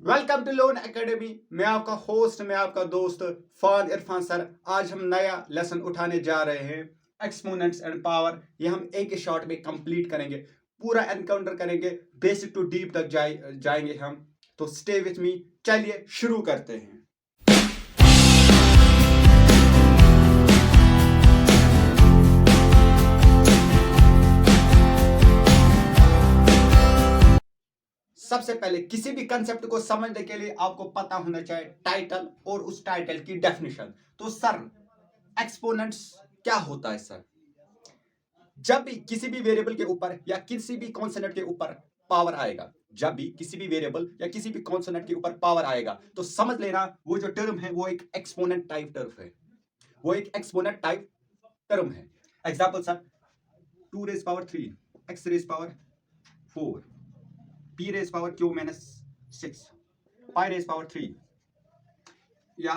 Welcome to loan academy. मैं आपका host, मैं आपका दोस्त फान इरफान सर। आज हम नया लेसन उठाने जा रहे हैं, एक्सपोनेंट्स एंड पावर। ये हम एक ही शॉट में कंप्लीट करेंगे, पूरा एनकाउंटर करेंगे, बेसिक टू डीप तक जाएंगे हम। तो स्टे विथ मी, चलिए शुरू करते हैं। सबसे पहले किसी भी कंसेप्ट को समझने के लिए आपको पता होना चाहिए टाइटल और उस टाइटल की डेफिनेशन। तो सर, एक्सपोनेंट्स क्या होता है सर? जब भी किसी भी वेरिएबल के ऊपर या किसी भी कॉन्सोनेंट के ऊपर पावर आएगा, जब भी किसी भी वेरिएबल या किसी भी कॉन्सोनेंट के ऊपर पावर आएगा, तो समझ लेना वो जो टर्म है वो एक एक्सपोनेंट टाइप टर्म है। वो एक एक्सपोनेंट टाइप टर्म है। Example sir, 2 raise power 3, x raise power 4, p raise power q minus 6, pi raise power 3 या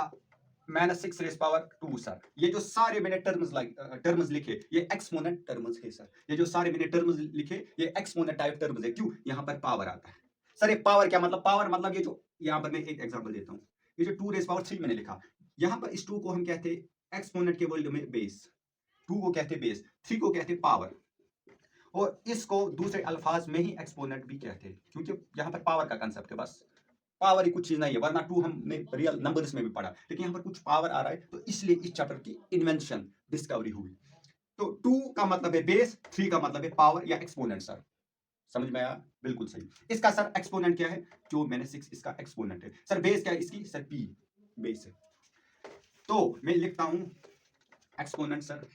-6 रेज पावर 2। सर, ये जो सारे मैंने टर्म्स लिखे, ये एक्सपोनेंट टर्म्स है सर। ये जो सारे मैंने टर्म्स लिखे, ये एक्सपोनेंट टाइप टर्म्स है। क्यों? यहाँ पर पावर आता है सर। ये पावर क्या मतलब? पावर मतलब ये जो, यहाँ पर मैं एक एग्जांपल देता हूँ। ये जो 2 रेज पावर 3 मैंने लिखा, यहाँ पर इस 2 को हम कहते हैं एक्सपोनेंट के वर्ल्ड में बेस। 2 को कहते हैं बेस, 3 को कहते हैं पावर, और इसको दूसरे अल्फाज में ही एक्सपोनेंट भी कहते हैं, क्योंकि यहाँ पर पावर का कंसेप्ट है। बस पावर ही कुछ चीज नहीं है, वरना 2 हमने रियल नंबर्स में भी पढ़ा, लेकिन यहाँ पर कुछ पावर आ रहा है, तो इसलिए इस चैप्टर की इन्वेंशन, डिस्कवरी हुई। तो 2 का मतलब है बेस, 3 का मतलब है पावर या एक्सपोनेंट। सर, समझ में आया? बिल्कुल सही। इसका सर एक्सपोनेंट क्या है? जो मैंने 6 इसका एक्सपोनेंट है। सर बेस क्या है इसकी? सर पी बेस है। तो मैं लिखता हूं एक्सपोनेंट। सर,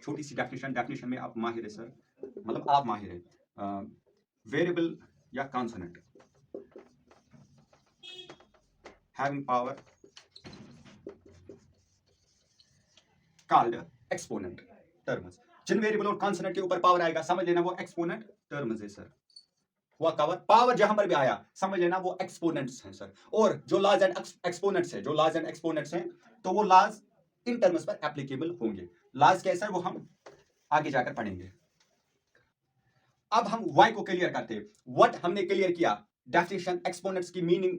छोटी सी डेफिनेशन में आप माहिर है सर, मतलब आप माहिर है। वेरिएबल या consonant having power called exponent terms. जिन वेरिएबल और कॉन्सोनेंट के ऊपर पावर आएगा, समझ लेना वो एक्सपोनेंट टर्म्स है सर। हुआ कवर? पावर जहां पर भी आया, समझ लेना वो एक्सपोनेंट्स हैं सर। और जो लाज एंड एक्सपोनेंट्स है, जो लाज एंड एक्सपोनेंट्स हैं, तो वो लाज इन टर्म्स पर एप्लीकेबल होंगे। लाज क्या है सर, वो हम आगे जाकर पढ़ेंगे। अब हम y को क्लियर करते हैं। व्हाट हमने क्लियर किया, डेफिनेशन, एक्सपोनेंट्स की मीनिंग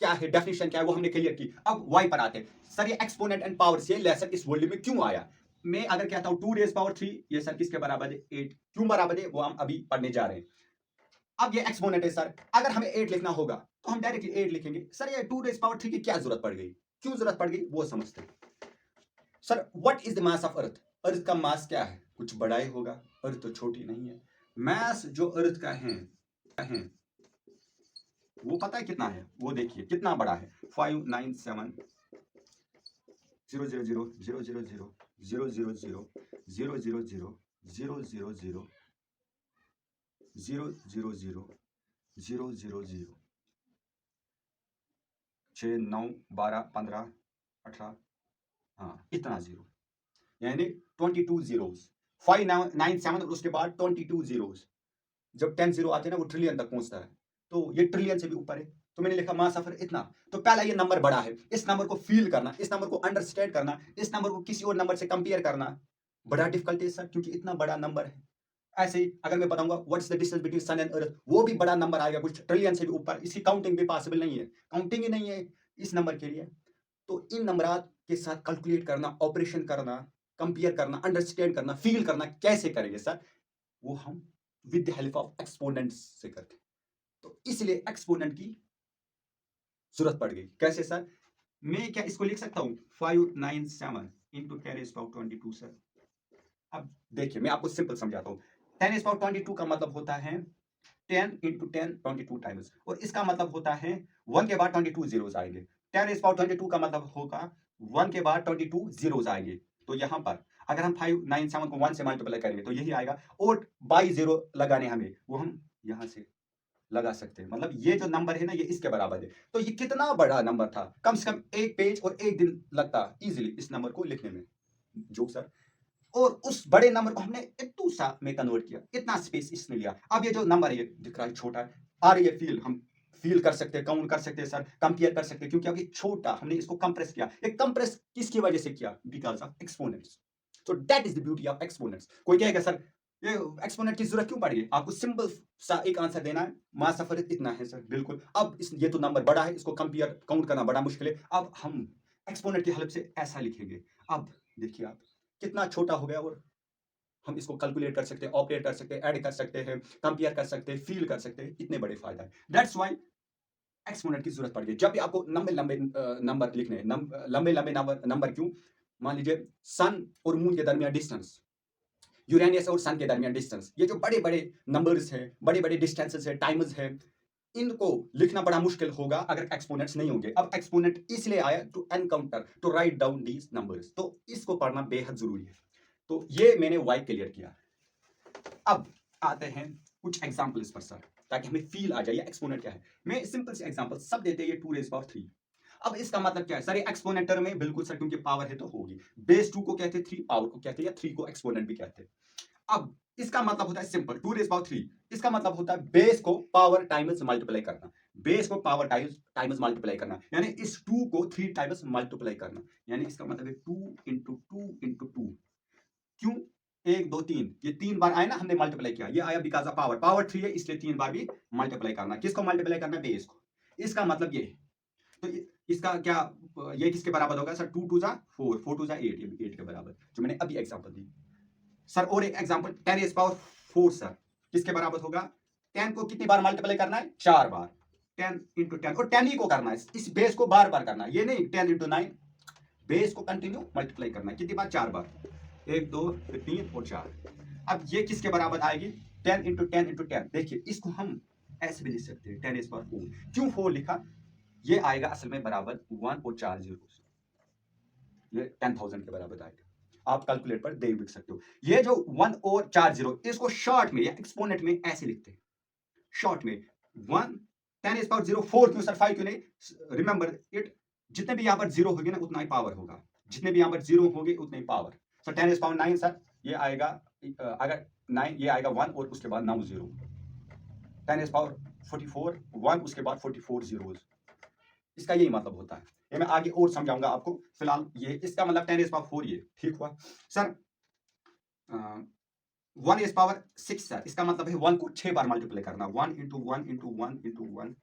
क्या है, डेफिनेशन क्या है, वो हमने क्लियर की। अब y पर आते हैं। सर, ये एक्सपोनेंट एंड पावर से लेसन इस वर्ल्ड में क्यों आया? मैं अगर कहता हूं 2 रेज पावर 3, ये सर किसके बराबर है? 8। क्यों बराबर है वो हम अभी पढ़ने जा रहे हैं। अब ये एक्सपोनेंट है सर, अगर हमें 8 लिखना होगा तो हम डायरेक्टली 8 लिखेंगे। सर, ये 2 रेज पावर 3 की क्या जरूरत पड़ गई? क्यों जरूरत पड़ गई वो समझते हैं। Sir, what is the mass of earth? Earth का मास क्या है? कुछ बड़ा ही होगा, अर्थ तो छोटी नहीं है। मास जो अर्थ का है वो पता है कितना है? वो देखिए कितना बड़ा है। 597 000 000 000 000 000 000 000 6 9 12 15 18, हाँ इतना जीरो, यानी 22 जीरोस। 597 और उसके बाद 22 जीरोस। जब 10 जीरो आते हैं ना, वो ट्रिलियन तक पहुंचता है, तो ये ट्रिलियन से भी ऊपर है। तो मैंने लिखा मास ऑफ अर्थ इतना। तो पहला ये नंबर बड़ा है, इस नंबर को फील करना, इस नंबर को अंडरस्टैंड करना, इस नंबर को किसी और नंबर से कंपेयर करना बड़ा डिफिकल्ट है सर, क्योंकि इतना बड़ा नंबर है। ऐसे ही अगर मैं बताऊंगा what is the distance between sun and earth, वो भी बड़ा नंबर आएगा, कुछ ट्रिलियन से भी ऊपर। इसकी काउंटिंग भी पॉसिबल नहीं है, काउंटिंग ही नहीं है इस नंबर के लिए। तो इन नंबरात के साथ कैलकुलेट करना, ऑपरेशन करना, कंपेयर करना, अंडरस्टैंड करना, फील करना कैसे करेंगे सर? वो हम with the help of exponents से करते हैं। तो इसलिए एक्सपोनेंट की जरूरत पड़ गई। कैसे सर? मैं क्या इसको लिख सकता हूं 597 इंटू 10⁻²2 सर। अब देखिए मैं आपको सिंपल समझाता हूं। 10⁻²2 का मतलब होता है 10 इंटू 10 22 टाइम्स, और इसका मतलब होता है 1 के बाद 22 जीरोस आएंगे। 10⁻²2 का मतलब होगा 1 के बाद 22 जीरोस आएंगे। तो यहां पर अगर हम 597 को 1 से मल्टीप्लाई करेंगे तो यही आएगा, और बाई जीरो लगाने हमें, वो हम यहां से लगा सकते हैं। मतलब ये जो नंबर है ना, ये इसके बराबर है। तो ये कितना बड़ा नंबर था, कम से कम एक पेज और एक दिन लगता इजीली इस नंबर को लिखने में। जो सर, और उस बड़े नंबर को हमने इतू सा में कन्वर्ट किया, इतना स्पेस इसने लिया। अब ये जो नंबर है, ये दिख रहा है छोटा है, आ रही है फील, हम फील कर सकते हैं, काउंट कर सकते हैं सर, कंपेयर कर सकते हैं, क्योंकि अब ये छोटा, हमने इसको कंप्रेस किया। ये कंप्रेस किसकी वजह से किया? Because of exponents. तो that is the beauty of exponents. कोई कहेगा सर ये एक्सपोनेंट की जरूरत क्यों पड़ी है? आपको सिंपल सा एक आंसर देना है, मास सफर इतना है सर, बिल्कुल। अब ये तो नंबर बड़ा है, इसको कंपेयर काउंट करना बड़ा मुश्किल है। अब हम एक्सपोनेंट की हेल्प से ऐसा लिखेंगे। अब देखिए आप कितना छोटा हो गया, और हम इसको कैलकुलेट कर सकते हैं, ऑपरेट कर सकते हैं, ऐड कर सकते हैं, कंपेयर कर सकते हैं, फील कर सकते हैं। इतने बड़े फायदा है। दैट्स व्हाई एक्सपोनेंट की जरूरत पड़ गई। जब भी आपको लंबे लंबे नंबर लिखने हैं, लंबे लंबे नंबर क्यों? मान लीजिए सन और मून के दरमियान डिस्टेंस, यूरेनियस और सन के दरमियान डिस्टेंस, ये जो बड़े बड़े नंबर्स हैं, बड़े बड़े डिस्टेंसेस है, टाइम्स है, इनको लिखना बड़ा मुश्किल होगा अगर एक्सपोनेंट्स नहीं होंगे। अब एक्सपोनेंट इसलिए आया to encounter, to write down these numbers, तो इसको पढ़ना बेहद जरूरी है। तो ये मैंने वाई क्लियर किया। अब आते हैं कुछ एग्जाम्पल्स पर सर, ताकि हमें फील आ जाए एक्सपोनेंट क्या है। मैं सिंपल से एग्जांपल सब देते हैं, ये 2 रेज़ पावर 3। अब इसका मतलब क्या है सर? ये एक्सपोनेंट टर्म में बिल्कुल सर, क्योंकि पावर है तो होगी। बेस 2 को कहते हैं 3, पावर को कहते हैं, या 3 को एक्सपोनेंट भी कहते हैं। अब इसका मतलब होता है सिंपल, 2 रेज़ पावर 3, इसका मतलब होता है बेस को पावर टाइम्स मल्टीप्लाई करना। बेस को पावर टाइम्स मल्टीप्लाई करना, यानी इस 2 को 3 टाइम्स मल्टीप्लाई करना। यानी इसका मतलब है 2 इंटू 2 इंटू 2। क्यों? 1 2 3, ये 3 बार आया ना, हमने मल्टीप्लाई किया, ये आया बिकॉज ऑफ पावर। पावर 3 है, इसलिए 3 बार भी मल्टीप्लाई करना। किसको मल्टीप्लाई करना? बेस को। इसका मतलब ये है। तो इसका क्या, ये किसके बराबर होगा सर? 2 2 जा 4, 4 2 जा 8, ये 8 के बराबर, जो मैंने अभी एग्जांपल दी। सर और एक एग्जांपल, 10 रेज़ पावर 4 सर, किसके बराबर होगा? 10 को कितनी बार मल्टीप्लाई करना है? 4 बार। 10 इंटू 10, और 10 ही को करना है, इस बेस को बार बार करना है, ये नहीं 10 इंटू 9। बेस को कंटिन्यू मल्टीप्लाई करना है, कितनी बार? 4 बार। 1 2 3 और 4। अब ये किसके बराबर आएगी? 10 इंटू 10 इंटू 10। देखिए इसको हम ऐसे भी लिख सकते हैं, 10 रेज़ पावर 4। क्यों 4 लिखा? ये आएगा असल में बराबर 1 और 4 जीरो, ये 10,000 के बराबर आएगा। आप कैलकुलेट पर देख भी सकते हो। ये जो 1 और 4 जीरो, इसको शॉर्ट में या एक्सपोनेंट में ऐसे लिखते हैं, शॉर्ट में 1 10 रेज़ पावर 0, 4 क्यों सर, 5 क्यों नहीं? रिमेंबर इट, जितने भी यहाँ पर जीरो होगी ना, उतना ही पावर होगा। जितने भी यहाँ पर जीरो होंगे उतने ही power. Sir 10 raise power 9 sir, ये आएगा अगर 9, ये आएगा 1 और उसके बाद 9 जीरो। 10 रेज़ पावर 44, 1 उसके बाद 44 जीरोस। इसका यही मतलब होता है। ये मैं आगे और समझाऊंगा आपको। फिलहाल ये इसका मतलब 10 रेज़ पावर 4, ये ठीक हुआ सर। 1 रेज़ पावर 6 सर, इसका मतलब है 1 को 6 बार मल्टीप्लाई करना। 1 into 1 into 1 into 1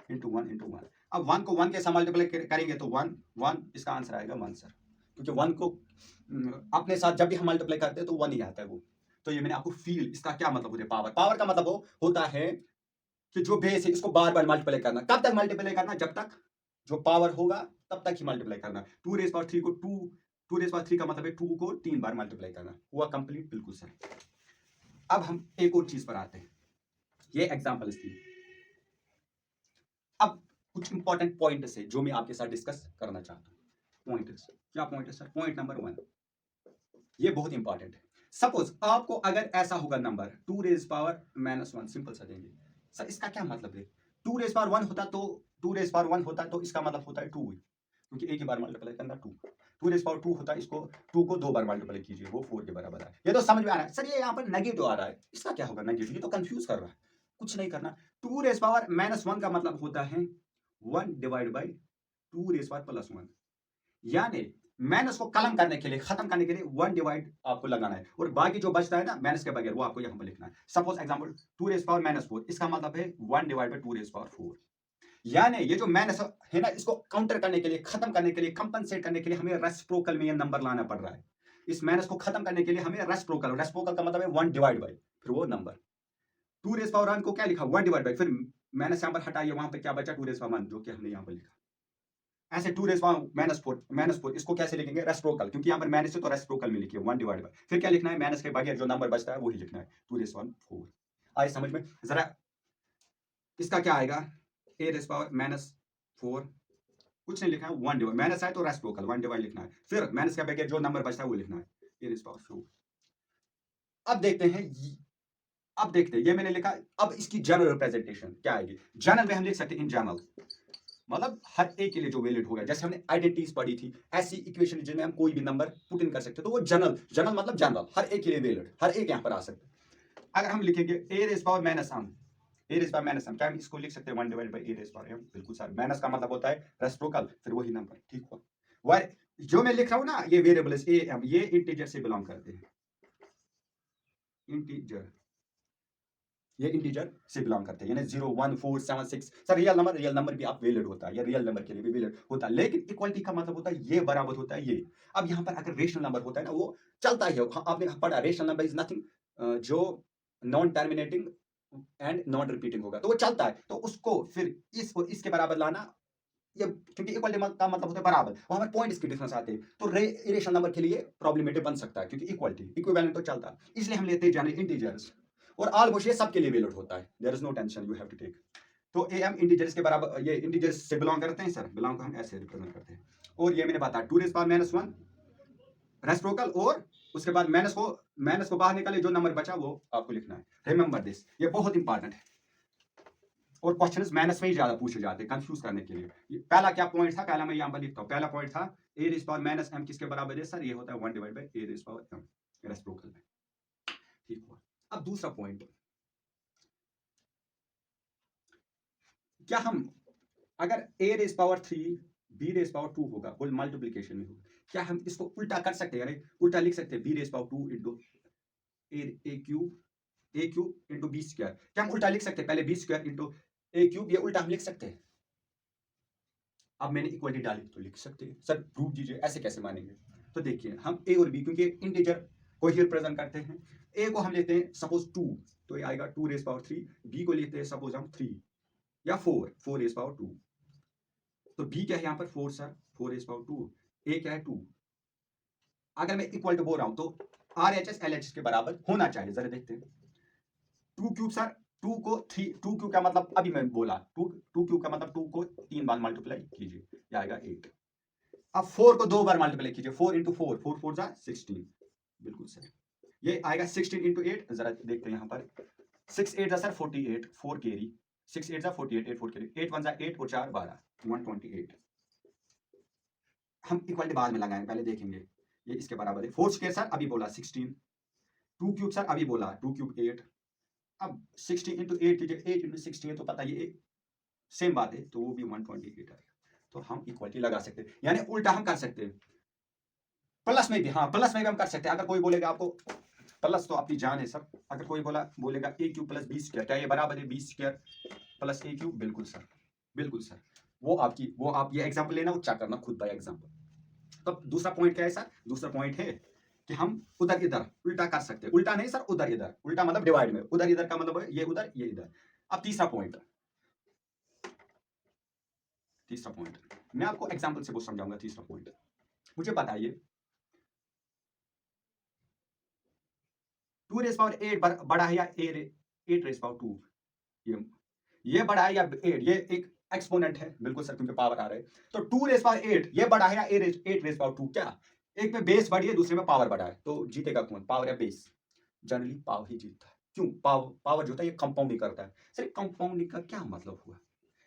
into 1 into 1। अब 1 को 1 के साथ मल्टीप्लाई करेंगे तो 1 1, इसका आंसर आएगा 1 सर, क्योंकि 1 को अपने साथ जब भी हम मल्टीप्लाई करते हैं तो 1 ही आता है वो। तो ये मैंने आपको फील, इसका क्या मतलब होता है? पावर, पावर का मतलब होता है कि जो बेस है इसको बार बार मल्टीप्लाई करना। कब तक मल्टीप्लाई करना? जब तक जो पावर होगा तब तक ही मल्टीप्लाई करना। 2 रेज़ पावर 3 को 2 रेज़ पावर 3 का मतलब है 2 को 3 बार मल्टीप्लाई करना। हुआ कंप्लीट, बिल्कुल सर। अब हम एक और चीज पर आते हैं, ये एग्जांपल थी। अब कुछ इंपॉर्टेंट पॉइंट्स है जो मैं आपके साथ डिस्कस करना चाहता हूँ। पॉइंट्स, क्या पॉइंट है सर? पॉइंट नंबर 1, ये बहुत इंपॉर्टेंट है। सपोज आपको अगर ऐसा होगा नंबर 2 रेज़ पावर -1, सिंपल सा देंगे सर, इसका क्या मतलब है? 2 रेज़ पावर 1 होता तो 2 रेज़ पावर 1 होता तो इसका मतलब होता है 2, क्योंकि एक ही बार मल्टीप्लाई करना 2। 2 रेज़ पावर 2 होता है, इसको 2 को 2 बार मल्टीप्लाई कीजिए, वो 4 के बराबर है। ये तो समझ में आ रहा है सर। ये यहाँ पर नेगेटिव आ रहा है, इसका क्या होगा नेगेटिव? ये तो कंफ्यूज कर रहा है। कुछ नहीं करना। 2 रेज़ पावर -1 का मतलब होता है 1 डिवाइड बाई 2 रेज़ पावर +1, यानी माइनस को कलम करने के लिए, खत्म करने के लिए 1 डिवाइड आपको लगाना है, और बाकी जो बचता है ना माइनस के बगैर, वो आपको यहाँ पर लिखना है। सपोज एग्जांपल 2 रेज़ पावर -4, इसका मतलब है 1 डिवाइड बाई 2 रेज़ पावर 4। यानी ये जो माइनस है ना, इसको काउंटर करने के लिए, खत्म करने के लिए, कंपनसेट करने के लिए हमें रेसिप्रोकल में ये नंबर लाना पड़ रहा है। इस माइनस को खत्म करने के लिए हमें रेसिप्रोकल, रेसिप्रोकल का मतलब है 1 डिवाइड बाई, फिर वो नंबर। 2 रेज़ पावर 1 को क्या लिखा? 1 डिवाइड बाई, फिर माइनस यहाँ पर हटाइए, वहां पर क्या बचा? 2 रेज़ पावर 1, जो कि हमने यहाँ पर लिखा। ऐसे 2 रेज़ पावर -4, इसको कैसे लिखेंगे? रेसिप्रोकल, क्योंकि यहाँ पर माइनस है तो रेसिप्रोकल में लिखिए 1 डिवाइड बाई, फिर क्या लिखना है? माइनस के बगैर जो नंबर बचता है वही लिखना है, 2 रेज़ पावर 4। आए समझ में? जरा इसका क्या आएगा? a रेज़ पावर -4, कुछ नहीं लिखना है, 1 डिवाइड, माइनस है तो रेसिप्रोकल 1 डिवाइड लिखना है, फिर माइनस के बगैर जो नंबर बचता है वो लिखना है, a रेज़ पावर 4। अब देखते हैं ये मैंने लिखा। अब इसकी जनरल रिप्रेजेंटेशन क्या आएगी? जनरल में हम लिख सकते हैं इन जनरल, मतलब हर एक के लिए जो वैलिड होगा। जैसे हमने आइडेंटिटीज पढ़ी थी, ऐसी इक्वेशन जिनमें हम कोई भी नंबर पुट इन कर सकते हैं, तो वो जनरल, जनरल मतलब जनरल, हर एक के लिए वैलिड, हर एक यहाँ पर आ सकता है। अगर हम लिखेंगे a rays power -m, a rays power -m, क्या हम इसको लिख सकते हैं 1 divide by a rays power m? बिल्कुल सर। माइनस का मतलब होता है रेसिप्रोकल, फिर वही नंबर, ठीक हुआ। वाई जो मैं लिख रहा हूँ ना, ये वेरिएबल a m, ये इंटीजर से बिलोंग करते हैं। इंटीजर, ये इंटीजर से बिलोंग करते हैं, यानी 0 1 4 7 6। सर रियल नंबर भी आप वैलिड होता है, या रियल नंबर के लिए भी वैलिड होता है, लेकिन इक्वालिटी का मतलब होता है ये बराबर होता है ये। अब यहाँ पर अगर रेशनल नंबर होता है ना, वो चलता ही है, आपने पढ़ा रेशनल नंबर इज नथिंग जो non terminating and non repeating होगा, तो वो चलता है, तो उसको फिर इसको इसके बराबर लाना, ये क्योंकि इक्वालिटी का मतलब होता है बराबर, वहां पर पॉइंट्स की डिफरेंस आते हैं, तो रेशनल नंबर के लिए प्रॉब्लमेटिक बन सकता है, क्योंकि इक्वालिटी इक्विवेलेंट तो चलता है, इसलिए हम लेते हैं जनरली इंटीजर्स। और ऑलमोस्ट ये सबके लिए वैलिड होता है, there is no tension you have to take. तो ए एम इंटीजर्स के बराबर, ये इंटीजर्स से बिलोंग करते हैं सर, बिलोंग को हम ऐसे रिप्रेजेंट करते हैं। और ये मैंने बताया 2⁻⁻1 रेसिप्रोकल, और उसके बाद माइनस को बाहर निकाले, जो नंबर बचा वो आपको लिखना है। रिमेंबर दिस, ये बहुत इंपॉर्टेंट है, और क्वेश्चंस माइनस में ही ज्यादा पूछे जाते हैं कंफ्यूज करने के लिए। पहला क्या पॉइंट था, पहला मैं यहाँ पर लिखता हूँ, पहला पॉइंट था a raise power minus M किसके बराबर है सर, ये होता है 1/a rays power M reciprocal में, ठीक हुआ। अब दूसरा पॉइंट, क्या हम अगर a rays power 3 b rays power 2 होगा, वो मल्टीप्लिकेशन में होगा, क्या हम इसको उल्टा कर सकते हैं, यानी उल्टा लिख सकते हैं b rays power 2 into a cube into b square, क्या हम उल्टा लिख सकते हैं, पहले b square into a cube, ये उल्टा हम लिख सकते हैं। अब मैंने इक्वलिटी डाली तो लिख सकते हैं, सर प्रूव कीजिए, ऐसे कैसे मानेंगे। तो देखिए हम a और b, क्योंकि इंटीजर को ही रिप्रेजेंट करते हैं, a को हम लेते हैं सपोज 2, तो ये आएगा 2 रेज़ पावर 3, b को लेते हैं सपोज हम 3 या 4 रेज़ पावर 2, तो b क्या है यहाँ पर 4 सर, 4 रेज़ पावर 2, a क्या है 2। अगर मैं इक्वल टू बोल रहा हूं तो RHS LHS के बराबर होना चाहिए, जरा देखते हैं। 2 क्यूब सर, 2 को 3, 2 क्यूब का मतलब अभी मैं बोला, 2 क्यूब का मतलब 2 को 3 बार मल्टीप्लाई कीजिए, ये आएगा 8। अब 4 को 2 बार मल्टीप्लाई कीजिए, 4 इंटू 4, 4 4 जा 16, बिल्कुल सर, ये आएगा 16 इंटू 8, जरा देखते हैं यहाँ पर, 6 8 जा सर 48, 4 कैरी, 6 8 जा 48, 8 4 कैरी, 8 1 जा 8 और 4 12, 128। हम इक्वलिटी बाद में लगाएंगे, पहले देखेंगे ये इसके बराबर है। 4 स्क्वायर सर अभी बोला 16, 2 क्यूब सर अभी बोला 2 क्यूब 8, अब 16 इंटू 8 कीजिए, 8 इंटू 16 तो पता ये सेम बात है, तो वो भी 128 आएगा। तो हम इक्वलिटी लगा सकते हैं, यानी उल्टा हम कर सकते हैं, प्लस में भी, हाँ प्लस में भी हम कर सकते हैं। अगर कोई बोलेगा आपको प्लस तो अपनी जान है सब, अगर कोई बोलेगा a cube plus b square, क्या ये बराबर है b square plus a cube, बिल्कुल सर, बिल्कुल सर, वो आप ये एग्जांपल लेना, वो चेक करना खुद बाय एग्जांपल। तो दूसरा पॉइंट क्या है सर, दूसरा पॉइंट है कि हम उधर इधर उल्टा कर सकते हैं, उल्टा नहीं सर, उधर इधर, उल्टा मतलब डिवाइड में, उधर इधर का मतलब है ये उधर ये इधर। अब तीसरा पॉइंट मैं आपको एग्जांपल से वो समझाऊंगा। तीसरा पॉइंट, मुझे बताइए 2 रेज़ पावर 8 बड़ा है या 8 रेज़ पावर 2, ये बड़ा है या 8, ये एक एक्सपोनेंट है, बिल्कुल सर, क्योंकि पावर आ रहा है, तो 2 रेज़ पावर 8 ये बड़ा है या 8 रेज़ पावर 2, क्या एक में बेस बड़ी है, दूसरे में पावर बड़ा है, तो जीतेगा कौन, पावर या बेस? जनरली पावर ही जीतता है। क्यों? पावर जो होता है ये कंपाउंडिंग करता है। सर कंपाउंडिंग का क्या मतलब हुआ?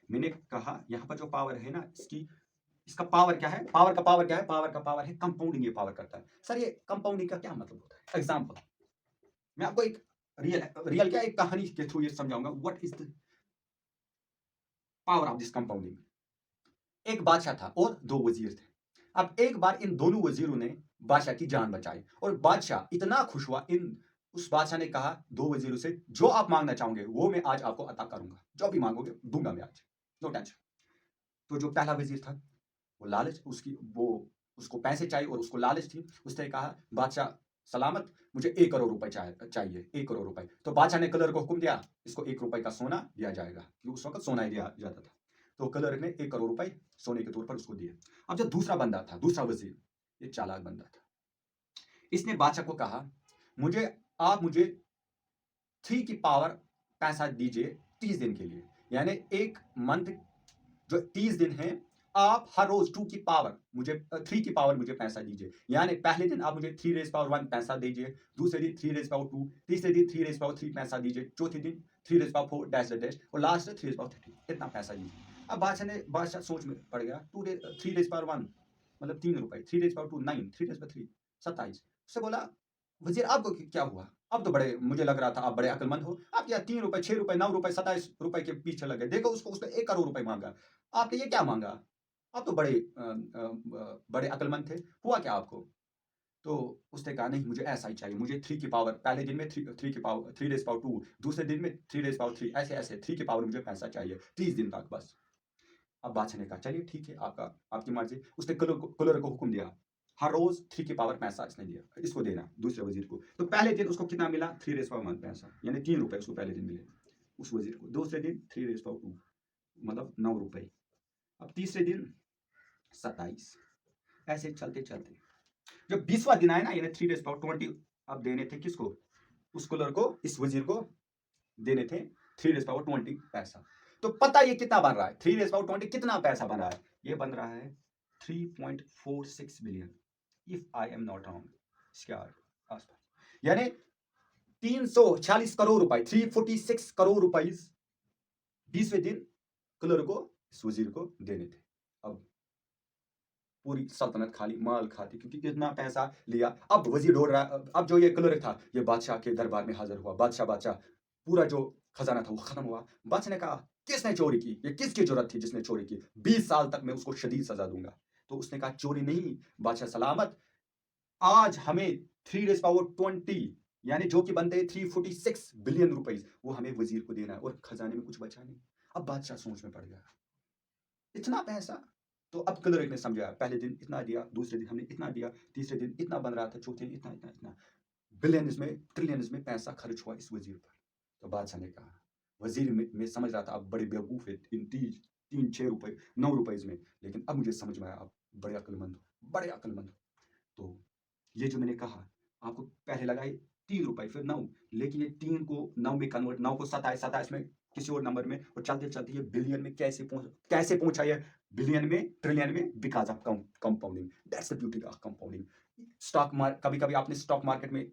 मैंने कहा यहाँ पर जो पावर है ना, इसका पावर क्या है, पावर का पावर क्या है, पावर का पावर है कंपाउंडिंग, ये पावर करता है। सर ये कंपाउंडिंग का क्या मतलब होता है? एग्जाम्पल मैं आपको एक रियल क्या एक कहानी के थ्रू ये समझाऊंगा, what is the power of this compounding. एक बादशाह था और 2 वजीर थे। अब एक बार इन दोनों वजीरों ने बादशाह की जान बचाई, और बादशाह इतना खुश हुआ, उस बादशाह ने कहा 2 वजीरों से, जो आप मांगना चाहोगे वो मैं आज आपको अता करूंगा, जो भी मांगोगे दूंगा मैं आज, नो टेंशन। तो जो पहला वजीर था, वो लालच, उसको पैसे चाहिए और उसको लालच थी, उसने कहा बादशाह सलामत, मुझे 1 करोड़ रुपए चाहिए, 1 करोड़ रुपए। तो बादशाह ने क्लर्क को हुक्म दिया, इसको 1 रुपए का सोना दिया जाएगा, क्योंकि उस वक्त सोना ही दिया जाता था। तो क्लर्क ने 1 करोड़ रुपए सोने के तौर पर उसको दिए। अब जो दूसरा बंदा था, दूसरा वजीर, ये चालाक बंदा था, इसने बादशाह को कहा आप मुझे 3 की पावर पैसा दीजिए 30 दिन के लिए, यानी एक मंथ जो 30 दिन है, आप हर रोज 2 की पावर मुझे 3 की पावर मुझे पैसा दीजिए, यानी पहले दिन आप मुझे 3 रेज़ पावर 1 पैसा दीजिए, दूसरे दिन 3 रेज़ पावर 2, तीसरे दिन 3 रेज़ पावर 3 पैसा दीजिए, चौथे दिन 3 रेज़ पावर 4 डैश डैश, और लास्ट 3 रेज़ पावर 30, इतना पैसा दीजिए। अब बादशाह सोच में पड़ गया, 3 रेज़ पावर 1 मतलब 3 रुपए, 3 रेज़ पावर 2 9, 3 रेज़ पावर 3 27। उससे बोला वजीर आपको क्या हुआ, अब तो बड़े मुझे लग रहा था आप बड़े अकलमंद हो, आप क्या 3 रुपए 6 रुपए 9 रुपए 27 रुपए के पीछे लगे, देखो उसने 1 करोड़ रुपए मांगा, आपने ये क्या मांगा, आप तो बड़े अकलमंद थे, हुआ क्या आपको? तो उसने कहा नहीं मुझे ऐसा ही चाहिए, मुझे 3 की पावर, पहले दिन में 3 की पावर 3 रेज़ पावर 2, दूसरे दिन में 3 रेज़ पावर 3, ऐसे ऐसे 3 की पावर मुझे पैसा चाहिए 30 दिन तक बस। अब बादशाह ने कहा चलिए ठीक है, आपकी मर्जी। उसने कुलर को हुक्म दिया, हर रोज 3 की पावर पैसा इसने दिया, इसको देना दूसरे वजीर को। तो पहले दिन उसको कितना मिला, 3 रेज़ पावर 1 पैसा, यानी 3 रुपए उसको पहले दिन मिले उस वजीर को। दूसरे दिन 3 रेज़ पावर 2 मतलब 9 रुपए। अब तीसरे दिन 27, ऐसे चलते चलते जब 20वां दिन आया ना, यानी 3 रेज़ पावर 20 अब देने थे किसको, उस कुलर को, इस वजीर को देने थे 3 रेज़ पावर 20 पैसा। तो पता ये कितना बन रहा है, 3 रेज़ पावर 20 कितना पैसा बन रहा है, ये बन रहा है 3.46 billion, if I am not wrong, इसके आसपास, यानी 346 करोड़ रुपए, 346 करोड़ रुपए 20वें दिन कुलर को, इस वजीर को देने थे। अब पूरी सल्तनत खाली माल खाती, क्योंकि कितना पैसा लिया। अब वजीर ढूंढ रहा, अब जो ये क्लर्क था ये बादशाह के दरबार में हाजिर हुआ। बादशाह पूरा जो खजाना था वो खत्म हुआ। बादशाह ने कहा किसने चोरी की, ये किसकी जरूरत थी जिसने चोरी की, 20 साल तक मैं उसको शदीद सजा दूंगा। तो उसने कहा चोरी नहीं बादशाह सलामत, आज हमें 3 रेज़ पावर 20 यानी जो कि बनते हैं 346 बिलियन रुपए, वो हमें वजीर को देना है, और खजाने में कुछ बचा नहीं। अब बादशाह सोच में पड़ गया, इतना पैसा। तो अब क्लर्क ने समझा, पहले दिन इतना दिया, दूसरे दिन हमने इतना दिया, तीसरे दिन इतना बन रहा था, चौथे दिन इतना इतना इतना, बिलियंस में ट्रिलियंस में पैसा खर्च हुआ इस वजीर पर। तो बादशाह ने कहा, वजीर में समझ रहा था आप बड़े बेवकूफ है इन 3, 6 रुपए 9 रुपए में, लेकिन अब मुझे समझ में आया आप बड़े अक्लमंद हो, बड़े अक्लमंद हो। तो ये जो मैंने कहा आपको, पहले लगाए 3 रुपए फिर 9, लेकिन ये 3 को 9 में कन्वर्ट, 9 को 27, 27 में किसी और नंबर में, और चलते चलते ये बिलियन में कैसे पहुंचा ये बिलियन में, ट्रिलियन में, because of compounding. That's the beauty of compounding. कभी कभी आपने स्टॉक मार्केट में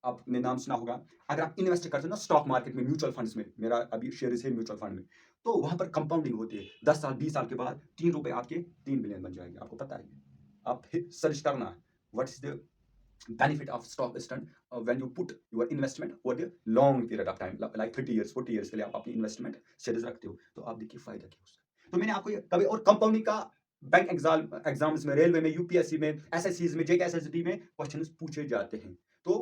आपने नाम सुना होगा, अगर आप इन्वेस्ट करते हो ना स्टॉक मार्केट में, म्यूचुअल फंड्स में, मेरा अभी शेयर है म्यूचुअल फंड में, तो वहां पर कंपाउंडिंग होती है। 10 साल 20 साल के बाद 3 रुपए आपके 3 बिलियन बन जाएंगे, आपको पता है। आप सर्च करना what is the benefit of stock instant when you put your investment over the long period of time, like 30 years 40 years के लिए आप अपनी इन्वेस्टमेंट शेयर्स रखते हो, तो आप देखिए फायदा क्या उसका। तो मैंने आपको कभी, और कंपाउंडिंग का बैंक एग्जाम्स में, रेलवे में, यूपीएससी में, एसएससी में, जेकेएसएसबी में क्वेश्चंस पूछे जाते हैं। तो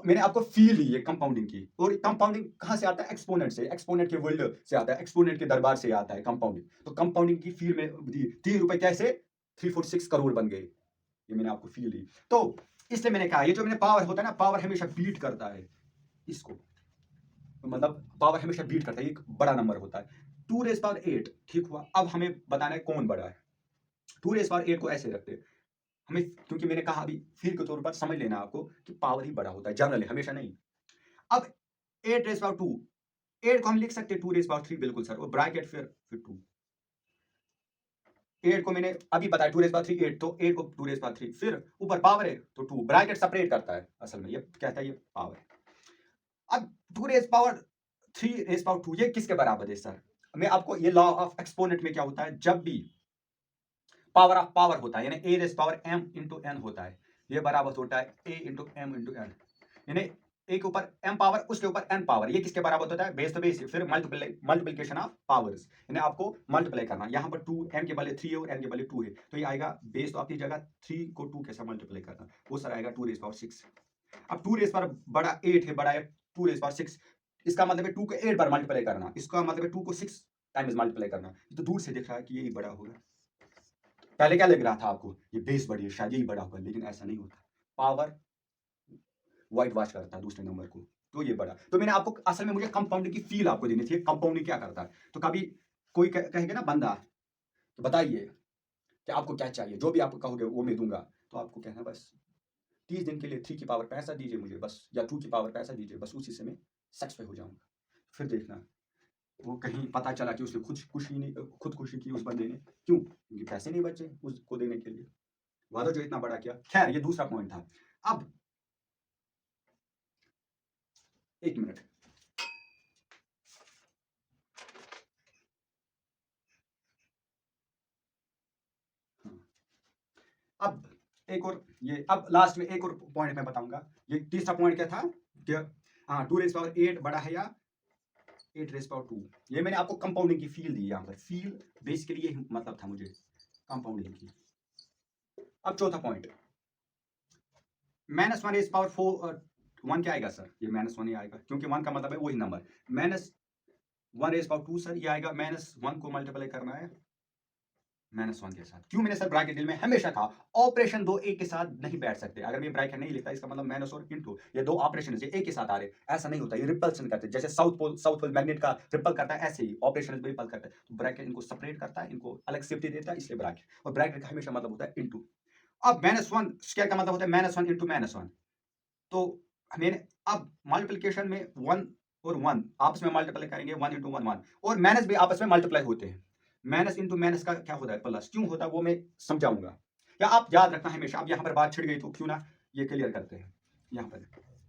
मैंने आपको फील ली है कंपाउंडिंग की। और कंपाउंडिंग कहाँ से आता है, एक्सपोनेंट से, एक्सपोनेंट के वर्ल्ड से आता है, एक्सपोनेंट के दरबार से आता है कंपाउंडिंग। तो कंपाउंडिंग की फील में 3 रुपए कैसे 346 करोड़ बन गए, ये मैंने आपको फील ली। तो इसलिए मैंने कहा ये जो मैंने पावर होता है ना, पावर हमेशा बीट करता है इसको, मतलब पावर हमेशा बीट करता है, एक बड़ा नंबर होता है। 2 रेज़ पावर 8 ठीक हुआ। अब हमें बताना है कौन बड़ा है। 2 रेज़ पावर 8 को ऐसे रखते हैं हमें, क्योंकि मैंने कहा अभी फील के तौर पर समझ लेना आपको कि पावर ही बड़ा होता है जनरली, हमेशा नहीं। अब 8 रेज़ पावर 2, 8 को हम लिख सकते हैं 2 रेज़ पावर 3, बिल्कुल सर, और ब्रैकेट फिर 2। 8 को मैंने अभी बताया 2 रेज़ पावर 3 8, तो 8 को 2 रेज़ पावर 3, फिर ऊपर पावर है तो 2, ब्रैकेट सेपरेट करता है, असल में ये कहता है ये पावर। अब 2 रेज़ पावर 3 रेज़ पावर 2 ये किसके बराबर है सर? मैं आपको, ये लॉ ऑफ एक्सपोनेंट में क्या होता है, जब भी पावर ऑफ पावर होता है, यानी a rays power m into n होता है, ये बराबर होता है a into m into n, यानी a के ऊपर m पावर, उसके ऊपर n पावर, ये किसके बराबर होता है, बेस तो बेस, फिर मल्टीप्लिकेशन ऑफ पावर्स, यानी आपको मल्टीप्लाई करना। यहाँ पर 2 m के बदले 3 है और n के बदले 2 है, तो ये आएगा बेस तो आपकी जगह 3 को 2 के साथ मल्टीप्लाई करना, वो सर आएगा 2 रेज़ पावर 6। अब 2 रेज़ पावर बड़ा 8 है, बड़ा है 2 रेज़ पावर 6, इसका मतलब है 2 को 8 बार मल्टीप्लाई करना, इसका मतलब है 2 को 6 टाइम्स मल्टीप्लाई करना। तो दूर से दिख रहा है कि यही बड़ा होगा। पहले क्या लग रहा था आपको, ये बेस बड़ी है शायद यही बड़ा होगा, लेकिन ऐसा नहीं होता, पावर व्हाइट वॉश करता है दूसरे नंबर को, तो ये बड़ा। तो मैंने आपको असल में, मुझे कंपाउंडिंग की फील आपको देनी थी, कंपाउंडिंग क्या करता है। तो कभी कोई कहेगा ना बंदा, तो बताइए कि आपको क्या चाहिए, जो भी आप कहोगे वो मैं दूंगा, तो आपको कहना बस 30 दिन के लिए 3 की पावर पैसा दीजिए मुझे बस, या 2 की पावर पैसा दीजिए बस, उसी से मैं सेटिस्फाई हो जाऊंगा। फिर देखना वो कहीं पता चला कि उसने खुदकुशी की उस बंदे ने, क्यों, क्योंकि पैसे नहीं बचे उसको देने के लिए, वादा जो इतना बड़ा किया। खैर ये दूसरा पॉइंट था। अब 1 मिनट, हाँ। अब एक और, ये अब लास्ट में एक और पॉइंट मैं बताऊंगा। ये तीसरा पॉइंट क्या था कि हाँ 2 रेज़ पावर 8 बड़ा है या 8 रेज़ पावर 2, ये मैंने आपको कंपाउंडिंग की फील दी। यहाँ पर फील बेसिकली ये मतलब था मुझे कंपाउंडिंग की। अब चौथा पॉइंट, -1 रेज पावर 4 1 क्या आएगा सर? ये -1 ही आएगा क्योंकि 1 का मतलब है वही नंबर। -1 रेज पावर 2 सर ये आएगा -1 को मल्टीप्लाई करना है -1 के साथ। क्यों मैंने सर ब्रैकेट में हमेशा कहा ऑपरेशन दो एक के साथ नहीं बैठ सकते। अगर मैं ब्रैकेट नहीं लिखता इसका मतलब माइनस और इनटू ये दो ऑपरेशन है एक के साथ आ रहे, ऐसा नहीं होता। ये रिपल्सन करते हैं जैसे साउथ पोल मैग्नेट का रिपल करता है ऐसे ही ऑपरेशन रिपल करता है। तो ब्रैकेट इनको सेपरेट करता है, इनको अलग सेफ्टी देता है, इसलिए ब्रैकेट। और ब्रैकेट का हमेशा मतलब होता है इनटू। अब -1 स्क्वायर का मतलब होता है -1 इनटू -1। तो मैंने अब मल्टीप्लिकेशन में 1 और 1 आपस में मल्टीप्लाई करेंगे 1 इनटू 1 1 और माइनस भी आपस में मल्टीप्लाई होते हैं। माइनस इनटू माइनस का क्या होता है प्लस, क्यों होता है वो मैं समझाऊंगा। या आप याद रखना हमेशा। अब यहां पर बात छिड़ गई तो क्यों ना ये क्लियर करते हैं। यहां पर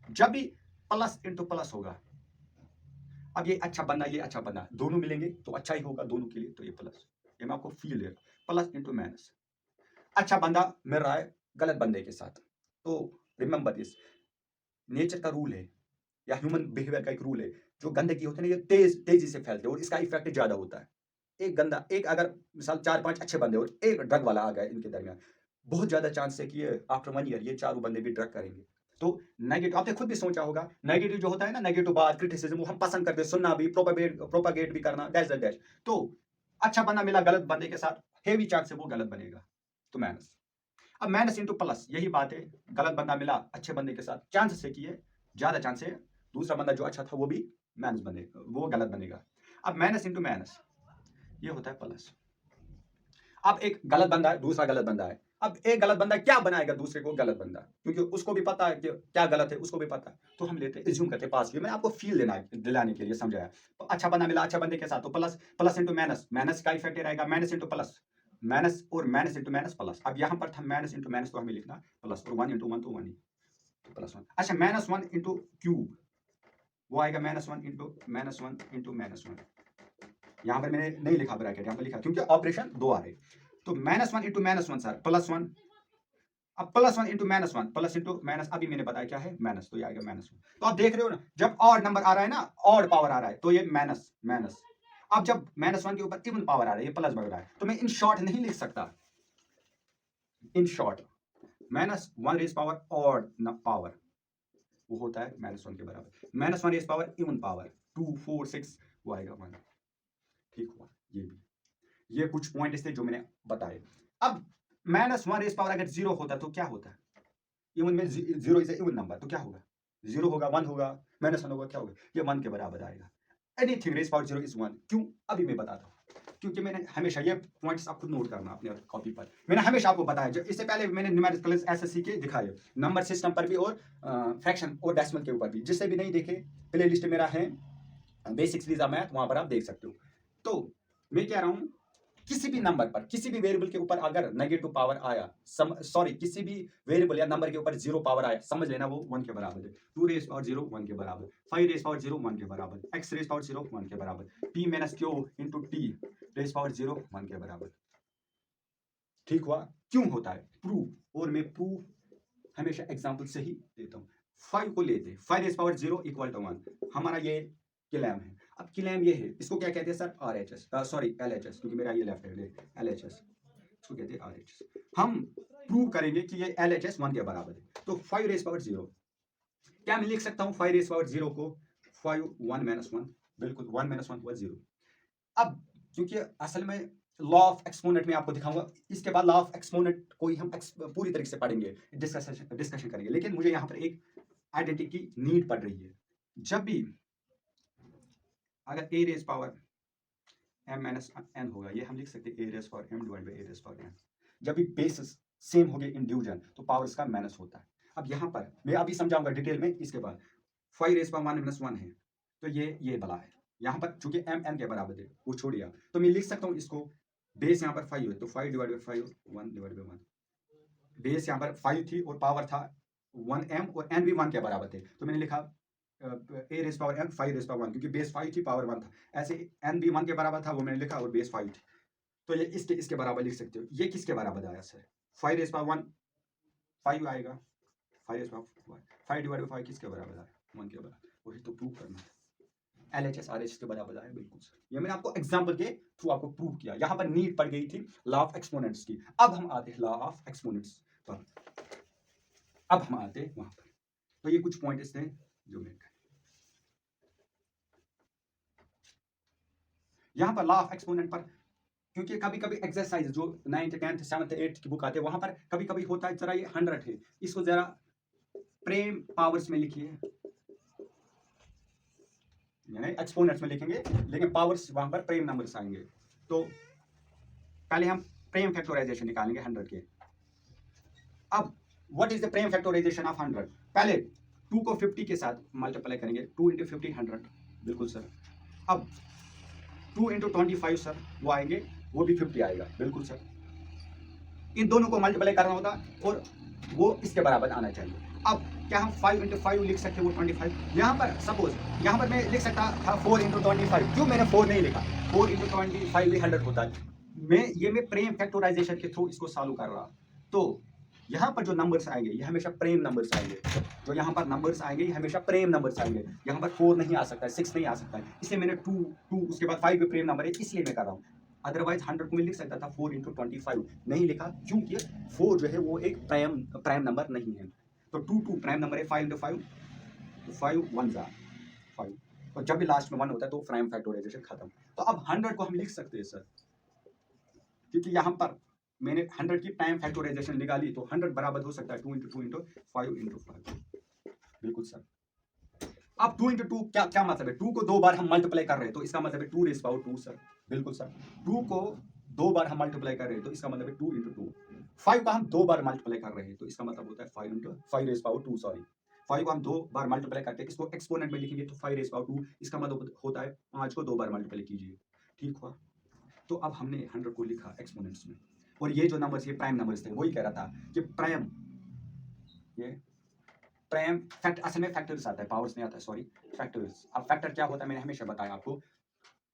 जब भी प्लस इनटू प्लस होगा, अब ये अच्छा बंदा ये अच्छा बंदा दोनों मिलेंगे तो अच्छा ही होगा दोनों के लिए, तो ये प्लस, ये मैं आपको फील है प्लस इनटू माइनस। अच्छा बंदा मिल रहा है गलत बंदे के साथ, तो रिमेंबर दिस, नेचर का रूल है या ह्यूमन बिहेवियर का एक रूल है। जो गंदगी होती है ना ये तेजी से फैलते हैं और इसका इफेक्ट ज्यादा होता है। एक अगर मिसाल 4-5 अच्छे बंदे और एक ड्रग वाला आ गया इनके दरमियान, बहुत ज्यादा चांस है कि ये आफ्टर 1 ईयर ये चारों बंदे भी ड्रग करेंगे। तो नेगेटिव आपने खुद भी सोचा होगा, नेगेटिव जो होता है ना, नेगेटिव बात क्रिटिसिज्म वो हम पसंद करते हैं सुनना भी, प्रोपागेट भी करना, डैश डैश डैश। तो अच्छा बंदा मिला गलत बंदे के साथ, हेवी चांस से वो गलत बनेगा, तो माइनस। अब माइनस इंटू प्लस यही बात है, गलत बंदा मिला अच्छे बंदे के साथ, चांस है कि ये ज्यादा चांस है दूसरा बंदा जो अच्छा था वो भी माइनस बनेगा, वो गलत बनेगा। अब माइनस इंटू माइनस ये होता है प्लस। अब एक गलत बंदा है दूसरा गलत बंदा है, अब एक गलत बंदा क्या बनाएगा दूसरे को गलत बंदा, क्योंकि उसको भी पता है कि क्या गलत है, उसको भी पता है, तो हम लेते एज्यूम करते पास मैंने आपको फील दिलाने के लिए समझाया। तो अच्छा बंदा मिला अच्छा बंदे के साथ, तो plus plus into minus, minus का इफेक्ट रहेगा माइनस इंटू प्लस, माइनस और माइनस इंटू माइनस प्लस। अब यहाँ पर था माइनस इंटू माइनस तो हमें लिखना प्लस, और 1 इंटू 1 तो 1 ही, तो +1। अच्छा -1 इंटू क्यूब वो आएगा -1 इंटू -1। यहाँ पर मैंने नहीं लिखा ब्रैकेट, यहाँ पर लिखा क्योंकि ऑपरेशन दो आ रहे। तो -1 इंटू -1 सर +1। अब +1 इंटू -1 प्लस इंटू माइनस, अभी मैंने बताया क्या है माइनस, तो ये आएगा -1। तो आप देख रहे हो ना, जब ऑड नंबर आ रहा है ना, ऑड पावर आ रहा है तो ये माइनस माइनस। अब जब -1 के ऊपर इवन पावर आ रहा है, ये प्लस बढ़ रहा है, तो मैं इन शॉर्ट नहीं लिख सकता। In short -1 raise power odd power वो होता है -1 के बराबर, -1 रेज पावर इवन पावर 2 4 6 वो आएगा 1। ठीक हुआ ये भी, ये कुछ पॉइंट थे जो मैंने बताए। अब -1 रेज पावर अगर 0 होता तो क्या होता? इवन में 0 इज इवन नंबर, तो क्या होगा? 0 होगा, 1 होगा, -1 होगा, क्या होगा? ये 1 के बराबर आएगा। Anything raise power 0 is 1। क्यों? अभी मैं बताता हूँ। क्योंकि मैंने हमेशा ये पॉइंट्स आप खुद नोट करना अपने कॉपी पर। मैंने हमेशा आपको बताया, जो इससे पहले मैंने न्यूमेरिकल्स ऐसे सीखे दिखाए, नंबर सिस्टम पर भी और फ्रैक्शन और डेसिमल के ऊपर भी। जिससे भी नहीं देखे, प्ले लिस्ट मेरा है बेसिक्स लीजा मैथ, वहां पर आप देख सकते हो। तो मैं कह रहा हूं किसी भी नंबर पर, किसी भी वेरिएबल के ऊपर अगर नेगेटिव पावर आया, सॉरी किसी भी वेरिएबल या नंबर के ऊपर 0 पावर आया, समझ लेना वो 1 के बराबर है। 2 रेज पावर 0 1 के बराबर, 5 रेज पावर 0 1 के बराबर, x रेज पावर 0 1 के बराबर, p minus q into T raise power 0 1 के बराबर। ठीक हुआ? क्यों होता है? प्रूफ, और मैं प्रूफ हमेशा एग्जाम्पल से ही देता हूँ। 5 को लेते, 5 रेज पावर 0 इक्वल टू 1, हमारा ये क्लेम है। अब क्लेम ये है, इसको क्या कहते हैं सर? RHS, सॉरी LHS, क्योंकि मेरा ये लेफ्ट हैंड है, LHS इसको कहते हैं RHS। हम प्रूव करेंगे कि ये LHS 1 के बराबर है। तो 5 रेज पावर 0, क्या मैं लिख सकता हूँ 5 रेज पावर 0 को 5 1 माइनस 1, बिल्कुल 1 माइनस 1 हुआ 0। अब क्योंकि असल में लॉ ऑफ एक्सपोनेंट में आपको दिखाऊंगा, इसके बाद लॉ ऑफ एक्सपोनेंट को ही हम पूरी तरीके से पढ़ेंगे, डिस्कशन करेंगे। लेकिन मुझे यहाँ पर एक आइडेंटिटी की नीड पड़ रही है। जब भी अगर a raise power m minus n होगा, ये हम लिख सकते हैं a raise power m divide by a raise power n। जब भी बेसिस सेम हो गए इन डिवीजन, तो पावर इसका माइनस होता है। अब यहाँ पर मैं अभी समझाऊंगा डिटेल में। इसके बाद 5 रेज पावर 1 माइनस 1 है, तो ये बला है। यहाँ पर चूंकि m n के बराबर है, वो छोड़िए, तो मैं लिख सकता हूँ इसको, बेस यहाँ पर 5 है, तो 5 divide by 5 1 divide by 1। Base यहाँ पर 5 थी और पावर था 1m और n भी 1 के बराबर थे, तो मैंने लिखा a raise power n 5 raise power 1, क्योंकि बेस 5 थी पावर 1 था। ऐसे n भी 1 के बराबर था, वो मैंने लिखा, और बेस 5 थी, तो ये इसके बराबर लिख सकते हो। ये किसके बराबर आया सर? 5 रेज पावर 1 5 आएगा, 5 रेज पावर 5 डिवाइड बाई 5 किसके बराबर आया? 1 के बराबर। वही तो प्रूव करना है। LHS RHS के बराबर आया, बिल्कुल सर। ये मैंने आपको एग्जांपल के थ्रू आपको प्रूव किया। यहाँ पर नीड पड़ गई थी लॉ ऑफ एक्सपोनेंट्स की। अब हम आते हैं लॉ ऑफ एक्सपोनेंट्स पर। अब हम आते हैं वहां पर, तो ये कुछ पॉइंट्स थे जो मैं यहाँ पर लॉ ऑफ एक्सपोनेंट पर, क्योंकि कभी कभी एक्सरसाइज जो 9th 10th 7th 8th की बुक आते हैं वहां पर कभी कभी होता है, जरा ये 100 है, इसको जरा प्रेम पावर्स में लिखिए, यानी एक्सपोनेंट्स में लिखेंगे लेकिन पावर्स वहां पर प्रेम नंबर्स आएंगे। तो पहले हम प्रेम फैक्टराइजेशन निकालेंगे 100 के। अब what is the prime factorisation of 100? पहले 2 को 50 के साथ मल्टीप्लाई करेंगे, 2 × 50 100, बिल्कुल सर। अब 2 × 25 सर वो आएंगे, वो भी 50 आएगा, बिल्कुल सर। इन दोनों को मल्टीप्लाई करना होता और वो इसके बराबर आना चाहिए। अब क्या हम 5 × 5 लिख सकते हैं, वो 25। यहाँ पर सपोज यहाँ पर मैं लिख सकता था 4 × 25, क्यों मैंने 4 नहीं लिखा? 4 × 25 भी 100 होता है। मैं प्रेम फैक्टराइजेशन के थ्रू इसको सॉल्व कर रहा। तो यहाँ पर जो नंबर्स आएंगे ये हमेशा प्रेम नंबर्स आएंगे, जो यहाँ पर नंबर्स आएंगे ये हमेशा प्रेम नंबर्स आएंगे। यहाँ पर 4 नहीं आ सकता है, 6 नहीं आ सकता है, इसलिए मैंने 2 उसके बाद 5 भी प्रेम नंबर है, इसलिए मैं कर रहा हूँ। अदरवाइज 100 को मैं लिख सकता था 4 × 25, नहीं लिखा क्योंकि 4 जो है वो एक प्राइम नंबर नहीं है। तो 2 प्राइम नंबर है, 5 × 5 तो 5 1 5, और जब भी लास्ट में 1 होता है तो प्राइम फैक्टराइजेशन खत्म। तो अब 100 को हम लिख सकते हैं सर, क्योंकि यहाँ पर मैंने 100 की प्राइम फैक्टराइजेशन निकाली, तो 100 बराबर हो सकता है 2 × 2 × 5 × 5, बिल्कुल सर। अब 2 × 2 क्या मतलब है? 2 को 2 बार हम मल्टीप्लाई कर रहे हैं तो इसका मतलब है 2 सर, बिल्कुल सर। 2 को 2 बार हम मल्टीप्लाई कर रहे हैं तो इसका मतलब है 2 × 2। 5 का हम 2 बार मल्टीप्लाई कर रहे हैं तो इसका मतलब होता है 5 सॉरी। 5 को हम 2 बार मल्टीप्लाई करते हैं, इसको एक्सपोनेंट में लिखेंगे तो 5 इसका मतलब होता है 5 को 2 बार मल्टीप्लाई कीजिए, ठीक हुआ। तो अब हमने 100 को लिखा एक्सपोनेंट्स में, और ये जो नंबर्स ये प्राइम नंबर्स थे, वही कह रहा था कि प्राइम फैक्ट असल में फैक्टर्स आता है, पावर्स नहीं आता है, सॉरी फैक्टर्स। अब फैक्टर क्या होता है मैंने हमेशा बताया आपको,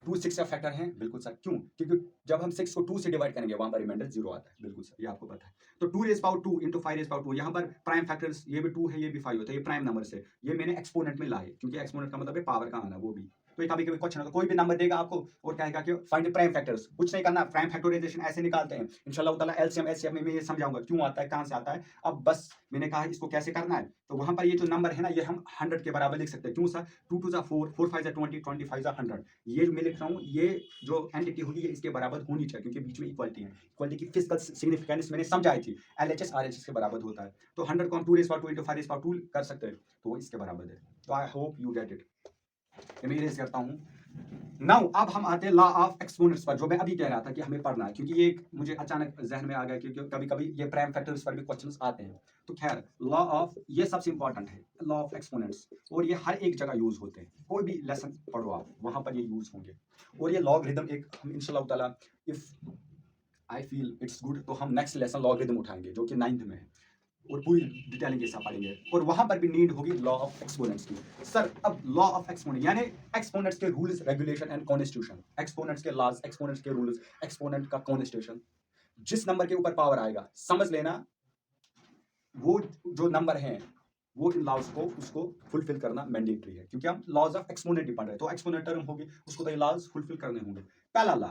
2 6 का फैक्टर है, बिल्कुल सर। क्यों? क्योंकि जब हम 6 को 2 से डिवाइड करेंगे वहां पर रिमाइंडर 0 आता है, बिल्कुल सर, ये आपको पता है। तो 2 × 2 × 5 × 2, यहाँ पर प्राइम फैक्टर्स ये भी 2 है ये भी 5 होता है, ये प्राइम नंबर से ये मैंने एक्सपोनेंट में लाए, क्योंकि एक्सपोनेंट का मतलब है पावर का आना, वो भी। तो ये कभी कभी क्वेश्चन होता है, कोई भी नंबर देगा आपको और कहेगा कि फाइंड प्राइम फैक्टर्स, कुछ नहीं करना, प्राइम फैक्टराइजेशन ऐसे निकालते हैं इंशाल्लाह ताला। एलसीएम एचसीएफ में मैं ये समझाऊंगा क्यों आता है, कहां से आता है। अब बस मैंने कहा इसको कैसे करना है, तो वहां पर ये जो नंबर है ना ये हम 100 के बराबर लिख सकते हैं। क्यों सर? 2 2 4, 4 5 20, 25 100, ये मैं लिख रहा हूँ, ये जो एंटिटी होगी ये इसके बराबर होनी चाहिए, क्योंकि बीच में इक्वालिटी है। इक्वालिटी की फिजिकल सिग्निफिकेंस मैंने समझाई थी, एलएचएस आरएचएस के बराबर होता है। तो 100 को हम 2 × 2 × 5 × 2 कर सकते हैं, तो वो इसके बराबर है। तो I hope you get it. मैं इरेज करता हूँ नाउ। अब हम आते हैं लॉ ऑफ एक्सपोनेंट्स पर, जो मैं अभी कह रहा था कि हमें पढ़ना है, क्योंकि ये मुझे अचानक जहन में आ गया, क्योंकि कभी कभी ये प्राइम फैक्टर्स पर भी क्वेश्चंस आते हैं। तो खैर लॉ ऑफ, ये सबसे इंपॉर्टेंट है लॉ ऑफ एक्सपोनेंट्स, और ये हर एक जगह यूज होते हैं, कोई भी लेसन पढ़ो आप वहां पर ये यूज होंगे। और ये लॉगरिथम एक हम इंशाल्लाह ताला if I feel it's good तो हम नेक्स्ट लेसन लॉगरिथम उठाएंगे जो कि 9th में है, और पूरी डिटेलिंग के साथ पढ़ेंगे, और वहां पर भी नीड होगी लॉ ऑफ एक्सपोनेंट्स की। सर अब लॉ ऑफ एक्सपोनेंट यानी एक्सपोनेंट्स के rules regulation and constitution, exponents के लॉज, एक्सपोनेंट्स के रूल्स, एक्सपोनेंट का कॉन्स्टिट्यूशन। जिस नंबर के ऊपर पावर आएगा समझ लेना वो जो नंबर है वो इन लॉज को उसको फुलफिल करना मैंडेटरी है, क्योंकि हम लॉज ऑफ एक्सपोनेंट ही पढ़ रहे हैं, तो एक्सपोनेंट टर्म होगी उसको तो ये लॉज फुलफिल करने होंगे। पहला लॉ,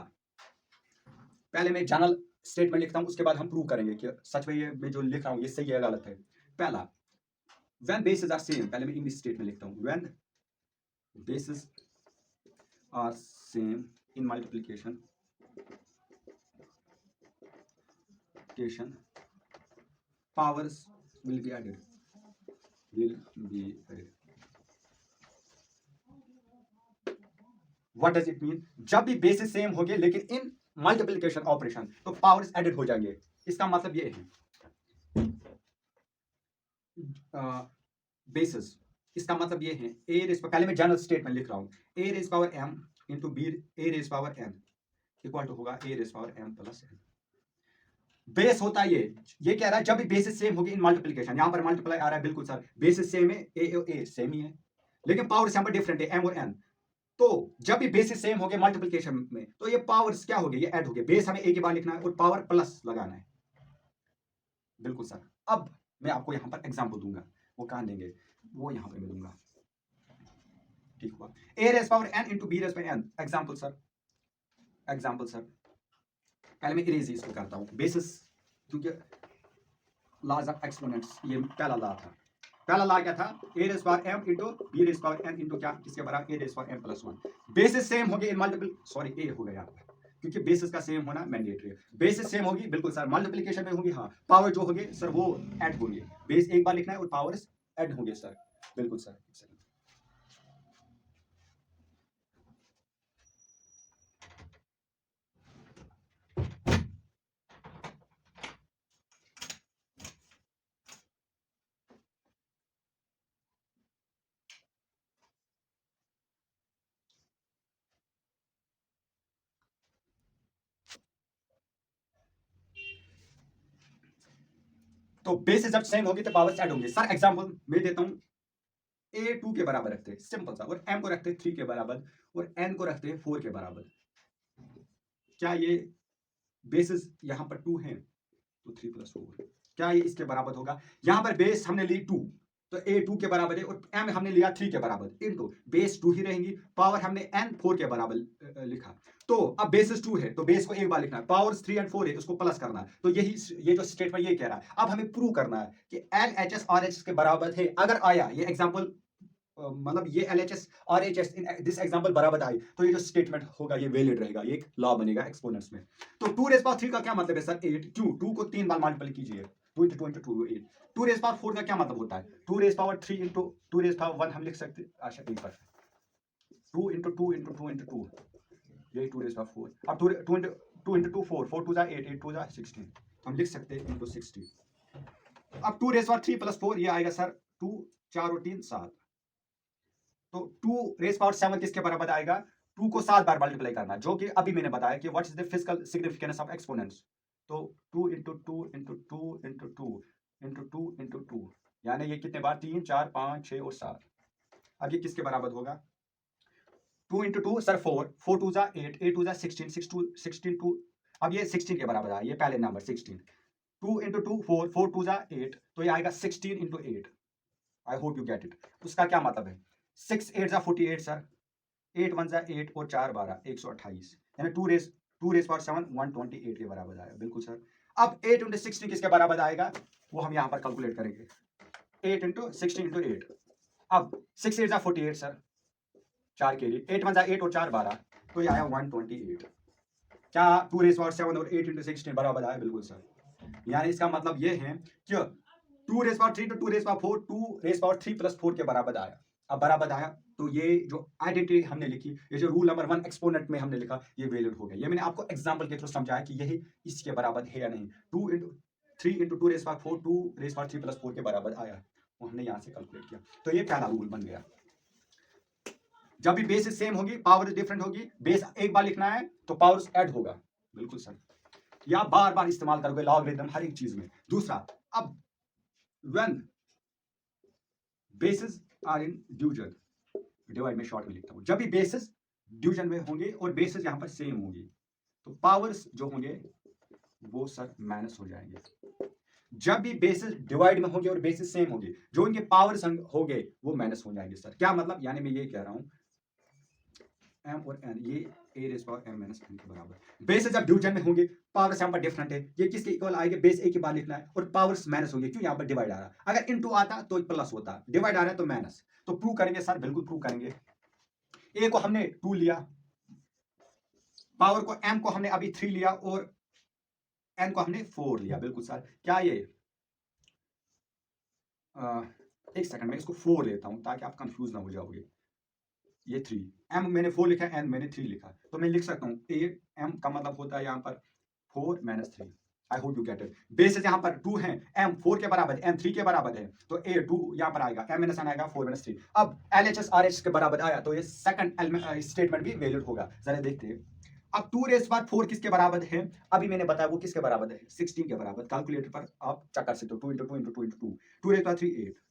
पहले मैं जनरल स्टेटमेंट लिखता हूं, उसके बाद हम प्रूव करेंगे कि सच में ये मैं जो लिख रहा हूं ये सही है गलत है। पहला, when bases are same, पहले मैं इंग्लिश स्टेटमेंट लिखता हूं, when bases are same in multiplication powers will be added, what does it mean? जब भी बेसिस सेम होंगे लेकिन इन मल्टीप्लिकेशन ऑपरेशन तो पावर्स एडेड हो जाएंगे, इसका मतलब ये है बेसिस, इसका मतलब ये है ए रेज, पहले मैं जनरल स्टेटमेंट लिख रहा हूं, a raise power m into b a raise power n equal to होगा a raise power m plus n। Base होता है ये कह रहा है जब भी बेसिस सेम होगी इन मल्टीप्लिकेशन, यहां पर मल्टीप्लाई आ रहा है, बिल्कुल सर बेसिस सेम है, ए सेम ही है लेकिन पावर्स यहां पर डिफरेंट है m और n। तो जब भी बेसिस सेम हो गए मल्टीप्लिकेशन में तो ये पावर्स क्या हो गए, ये ऐड हो गए, बेस हमें एक ही बार लिखना है और पावर प्लस लगाना है, बिल्कुल सर। अब मैं आपको यहां पर एग्जांपल दूंगा, वो कहां देंगे, वो यहां पर मैं दूंगा, ठीक हुआ। a raise power n into B raise power n, example sir, पहले मैं इरेज इसको करता हूं बेसिस, क्योंकि लॉज ऑफ एक्सपोनेंट्स, ये पहला लॉ था। पहला लॉ क्या था, a raise power m into b raise power n into क्या, किसके बराबर, a raise power m plus 1। Basis same होगी इन मल्टीपल, सॉरी ए हो गया क्योंकि बेसिस का सेम होना मैंडेटरी है। बेसिस सेम होगी बिल्कुल सर, मल्टीप्लिकेशन में होगी, हाँ पावर जो होगी सर वो ऐड होंगे, बेस एक बार लिखना है और पावर्स ऐड होंगे सर, बिल्कुल सर। तो बेसिस जब सेम होगी तो पावर्स ऐड होंगे सर। एग्जांपल मैं देता हूं, ए 2 के बराबर रखते हैं सिंपल सा, और m को रखते हैं 3 के बराबर, और n को रखते हैं 4 के बराबर। क्या ये बेसिस यहां पर 2 है तो 3 प्लस 4, क्या ये इसके बराबर होगा? यहां पर बेस हमने ली 2, तो a 2 के बराबर है, और m हमने लिया 3 के बराबर, इनटू बेस 2 ही रहेंगी, पावर हमने n 4 के बराबर लिखा। तो अब बेसिस 2 है तो बेस को एक बार लिखना है, पावर्स 3 एंड 4 है उसको प्लस करना है। तो यही ये जो स्टेटमेंट ये कह रहा है, अब हमें प्रूव करना है कि LHS RHS के बराबर है। अगर आया ये एग्जांपल, मतलब ये LHS RHS in this example बराबर आई, तो ये जो स्टेटमेंट होगा ये वैलिड रहेगा, ये एक लॉ बनेगा एक्सपोनेंट्स में। तो 2 रेज़ पावर 3 का क्या मतलब है सर, 8। क्यों, 2 को 3 बार मल्टीपल कीजिए, 2 इंटू 2 इंटू 2 8। 2 रेज़ पावर 4 का क्या मतलब होता है, 2 rays power 3 into 2 rays power 1 हम लिख सकते हैं, अच्छा एक बार 2 इंटू 2 इंटू 2 इंटू 2, ये 2 रेज़ पावर 4। अब 2 इंटू 2 इंटू 2 4, 4 2 जा 8, 8 2 जा 16, हम लिख सकते हैं इंटू 60। अब 2 रेज़ पावर 3 प्लस 4 ये आएगा सर 2, 4 और 3 7, तो 2 रेज़ पावर 7 किसके बराबर आएगा, 2 को 7 बार मल्टीप्लाई करना, जो कि अभी मैंने बताया कि what is the physical significance of exponents. तो 2 into 2 into 2 into 2 into 2 into 2, यानी ये कितने बार, 3 4 5 6 और 7। अब ये किसके बराबर होगा, 2 इंटू 2 सर 4, 4 2 जा 8, 8 2 जा 16, 6 2 16 2, अब ये 16 के बराबर आया, ये पहले नंबर 16। 2 इंटू 2 4, 4 2 जा 8, तो ये आएगा 16 into 8। I hope you get it. उसका क्या मतलब है, 6 8 जा 48 सर, 8 1 जा 8 और 4 12 128, यानी 2 रेस पावर 7 128 के बराबर आएगा, बिल्कुल सर। अब 8 इंटू 16 किसके बराबर आएगा, वो हम यहाँ पर कैलकुलेट करेंगे, 8 इंटू 16 इंटू 8। अब 6 8 जा 48 सर, 4 के लिए 8 1 जा 8 और 4 12, तो ये आया 128। क्या 2 रेस पावर 7 और 8 इंटू 16 बराबर आया, बिल्कुल सर। यानी इसका मतलब ये है कि 2 raise power 3 to 2 raise power 4, 2 raise power 3 plus 4 के बराबर आया। अब बराबर आया तो ये जो आइडेंटिटी हमने लिखी, ये जो रूल नंबर 1 एक्सपोनेंट में हमने लिखा, ये वैलिड हो गया। ये मैंने आपको एग्जांपल के थ्रू समझाया कि यही इसके बराबर है या नहीं। 2 into 3 into 2 raise power 4, 2 raise power 3 plus 4 के बराबर आया, वो हमने यहाँ से कैलकुलेट किया। तो ये पहला रूल बन गया। जब भी बेस सेम होगी, पावर डिफरेंट होगी, बेस एक बार लिखना है तो पावर्स ऐड होगा, बिल्कुल सर। या बार बार इस्तेमाल करोगे लॉगरिथम हर एक चीज में। दूसरा, अब when basis are in division, divide में शॉर्ट में लिखता हूं, जब भी बेसिस डिवीजन में होंगे और बेसिस यहां पर सेम होंगी, तो पावर्स जो होंगे वो सर माइनस हो जाएंगे। जब भी बेसिस डिवाइड में होंगे और बेसिस सेम होंगे, जो इनके पावर्स होंगे वो माइनस हो जाएंगे सर। क्या मतलब, यानी मैं ये कह रहा हूं m और n ये a rays power m minus n के बराबर। बेस जब डिवीजन में होंगे, पावर्स यहाँ पर डिफरेंट है, ये किसके इक्वल आएंगे, बेस a की बार लिखना है और पावर्स माइनस होंगे, क्यों, यहाँ पर डिवाइड आ रहा है। अगर इनटू आता तो प्लस होता, डिवाइड आ रहा है तो माइनस। तो प्रूव करेंगे सर, बिल्कुल प्रूव करेंगे। a को हमने 2 लिया, पावर को m को हमने अभी 3 लिया और n को हमने 4 लिया, बिल्कुल सर। क्या ये एक सेकंड में इसको 4 लेता हूं ताकि आप कंफ्यूज ना हो जाओगे। ये 3, m मैंने 4 लिखा, n मैंने 3 लिखा, तो मैं लिख सकता हूँ a m का मतलब होता है यहाँ पर 4 minus 3। I hope you get it. Basis यहाँ पर 2 है, m 4 के बराबर, m 3 के बराबर है, तो a 2 यहाँ पर आएगा, m माइनस n आएगा 4 माइनस 3। अब LHS RHS के बराबर आया तो ये सेकंड स्टेटमेंट भी वैलिड होगा। जरा देखते हैं। अब 2 रेज़ पावर 4 किसके बराबर है, अभी मैंने बताया वो किसके बराबर है, 16 के बराबर। कैलकुलेटर पर आप चेक कर सकते हो, 2 into 2 into 2 into 2, 2 rays power 3 8।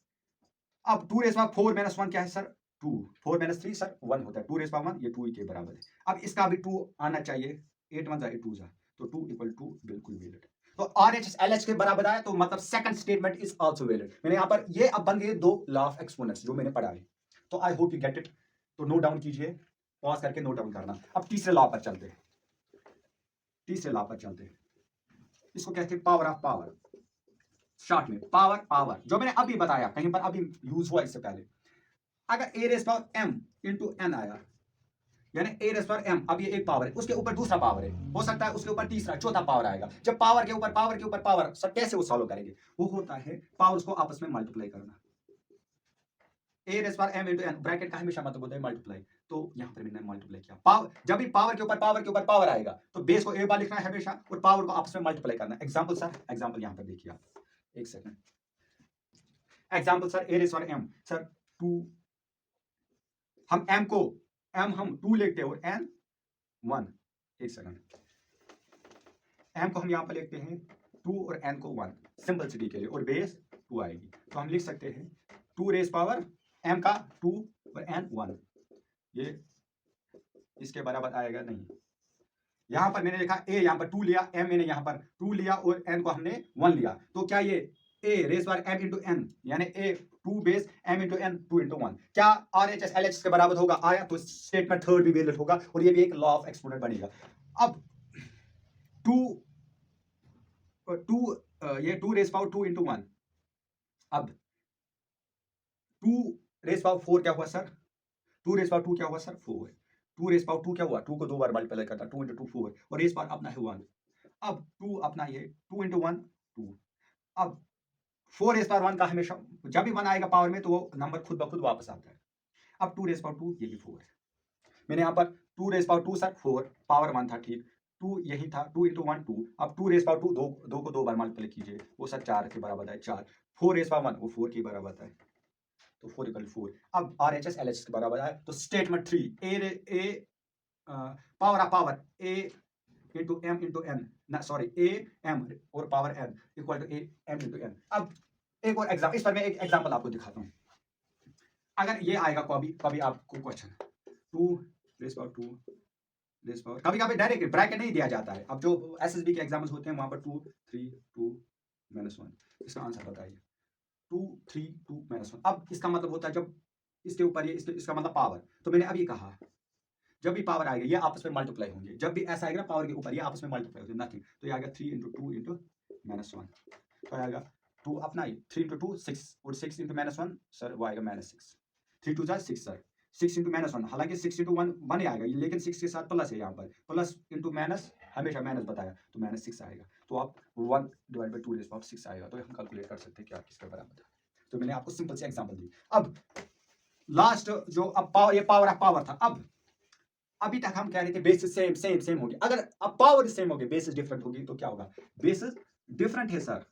अब 2 रेज़ पावर 4 माइनस 1 क्या है सर, 2, 4 माइनस 3 सर 1 होता है, 2 रेज़ पावर 1 ये 2 के बराबर है। अब इसका भी 2 आना चाहिए, 8 1 जा 8 2 जा, तो 2 इक्वल टू बिल्कुल वैलिड। तो RHS LH के बराबर आया, तो मतलब second statement is also valid. मैंने यहाँ पर ये अब बन गए 2 लॉ ऑफ एक्सपोनेंट्स जो मैंने पढ़ा है। तो I hope you get it. तो नोट डाउन कीजिए, पॉज करके नोट डाउन करना। अब तीसरे लॉ पर चलते हैं, तीसरे लॉ पर चलते हैं, इसको कहते हैं पावर ऑफ पावर। शॉर्ट में पावर पावर जो मैंने अभी बताया, कहीं पर अभी यूज हुआ इससे पहले। अगर a raise power M into N आया, यानी ए रेस पावर एम, अब ये एक पावर है, उसके ऊपर दूसरा पावर है, हो सकता है उसके ऊपर तीसरा चौथा पावर आएगा। जब पावर के ऊपर पावर के ऊपर पावर, सर कैसे वो सॉल्व करेंगे? वो होता है पावर्स को आपस में मल्टीप्लाई करना। A raise power M into N, bracket का हमेशा मतलब होता है मल्टीप्लाई, तो यहां पर मैंने मल्टीप्लाई किया। पावर, जब भी पावर के ऊपर पावर के ऊपर पावर आएगा तो बेस को एक बार लिखना है हमेशा और पावर को आपस में मल्टीप्लाई करना है। एग्जांपल सर, एग्जांपल यहां पर देखिए आप, एक सेकंड। एग्जांपल सर, ए रेस पावर एम, सर 2, हम एम को हम 2 लिखते हैं और एन 1, एक सेकंड, एम को हम यहां पर लिखते हैं 2 और एन को 1 सिंपलिसिटी के लिए, और बेस 2 आएगी, तो हम लिख सकते हैं 2 रेस पावर एम का 2 और एन 1, ये इसके बराबर आएगा नहीं। यहां पर मैंने लिखा ए, यहां पर 2 लिया, एम मैंने यहां पर 2 लिया और एन को हमने 1 लिया, तो क्या ये a raise power M into N, यानी a 2 base M into N 2 into 1, क्या R H S L H के बराबर होगा? आया, तो स्टेटमेंट थर्ड भी वैलिड होगा और ये भी एक लॉ ऑफ एक्सपोनेंट बनेगा। अब 2 ये 2 रेस पावर 2 इंटू 1, अब 2 रेस पावर 4 क्या हुआ सर? 2 रेस पावर 2 क्या हुआ सर? 4। 2 रेस पावर 2 क्या हुआ? 2 को 2 बार मल्टीप्लाई करता, 2 इंटू 2 4, और रेस पावर अपना है 1। अब 2 अपना ये 2 इंटू 1 2, अब 4 रेस पावर 1 का हमेशा जब भी 1 आएगा पावर में तो वो नंबर खुद ब खुद वापस आता है। अब 2 रेस पावर 2 ये भी 4 है, मैंने यहाँ पर 2 रेस पावर 2 सर 4 पावर 1 था, ठीक, 2 यही था, 2 इंटू 1 2, अब 2 रेस पावर 2 2 को 2 बार मल्टीप्लाई कीजिए, वो सर 4 के बराबर है 4, 4 रेस पावर 1 वो 4 के बराबर है, तो 4 इक्वल 4। अब R H S L H के बराबर है, तो statement 3 A power of power A into M into N, ना सॉरी ए एम और power N equal to A M into N. अब एक और एग्जाम्पल, इस पर मैं एक एग्जाम्पल आपको दिखाता हूँ। अगर ये आएगा कभी कभी आपको question 2 raise power 2 raise power, कभी कभी डायरेक्ट ब्रैकेट नहीं दिया जाता है, अब जो एसएसबी के एग्जाम्पल्स होते हैं वहां पर 2 3 2 -1, इसका आंसर बताइए 2 3 2 -1। अब इसका मतलब होता है जब इसके ऊपर ये इसका मतलब पावर, तो मैंने अभी कहा जब भी पावर आएगा ये आपस में मल्टीप्लाई होंगे, जब भी ऐसा आएगा पावर के ऊपर ये आपस में मल्टीप्लाई होंगे, नथिंग, तो ये आएगा 3 इंटू 2 इंटू -1, तो आएगा 2 अपना ही 3 इंटू 2 6 और 6 इंटू -1 सर वो आएगा -6, 3 2 6 सर 6 इंटू -1, हालांकि 6 इंटू 1 1 ही आएगा, लेकिन 6 के साथ प्लस है, यहाँ पर प्लस इंटू माइनस हमेशा माइनस बताया, तो -6 आएगा, तो आप 1 डिवाइड बाई 2 रेज़ पावर 6 आएगा, तो हम कैलकुलेट कर सकते हैं क्या किसके बराबर है। तो मैंने आपको सिंपल से एग्जांपल दी। अब लास्ट जो अब पावर, ये पावर ऑफ पावर था, अब अभी तक हम कह रहे थे बेसिस सेम सेम सेम होगी, अगर अब पावर सेम होगी बेसिस डिफरेंट होगी तो क्या होगा? बेसिस डिफरेंट है सर,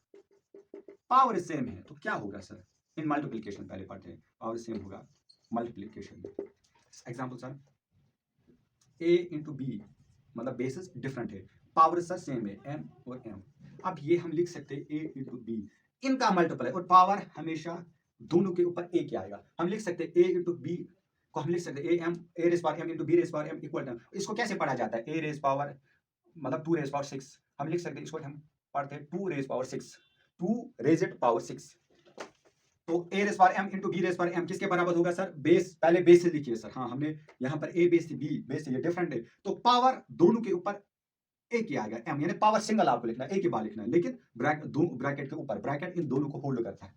पावर सेम है तो क्या होगा सर? इन मल्टीप्लिकेशन पहले पढ़ते हैं, पावर सेम होगा मल्टीप्लिकेशन में। Example sir a into B, मतलब बेसिस डिफरेंट है, पावर सर सेम है m और m। अब ये हम लिख सकते हैं a इंटू बी, इनका मल्टीप्लाई, और पावर हमेशा दोनों के ऊपर एक ही आएगा, हम लिख सकते हैं a इंटू बी को हम लिख सकते हैं a raise power m into b raise power m equal to, इसको कैसे पढ़ा जाता है? a रेस पावर मतलब 2 रेस पावर 6, हम लिख सकते हैं इसको हम पढ़ते हैं 2 रेस पावर 6, 2 रेज़ड पावर 6, तो a raise power m into b raise power m किसके बराबर होगा सर? बेस, पहले बेस से लिखिए सर, हाँ हमने यहाँ पर a बेस थी b बेस ये डिफरेंट है, तो पावर दोनों के ऊपर एक ही आएगा m, यानी पावर सिंगल आपको लिखना है, एक ही बार लिखना है, लेकिन ब्रैकेट के ऊपर, ब्रैकेट इन दोनों को होल्ड करता है,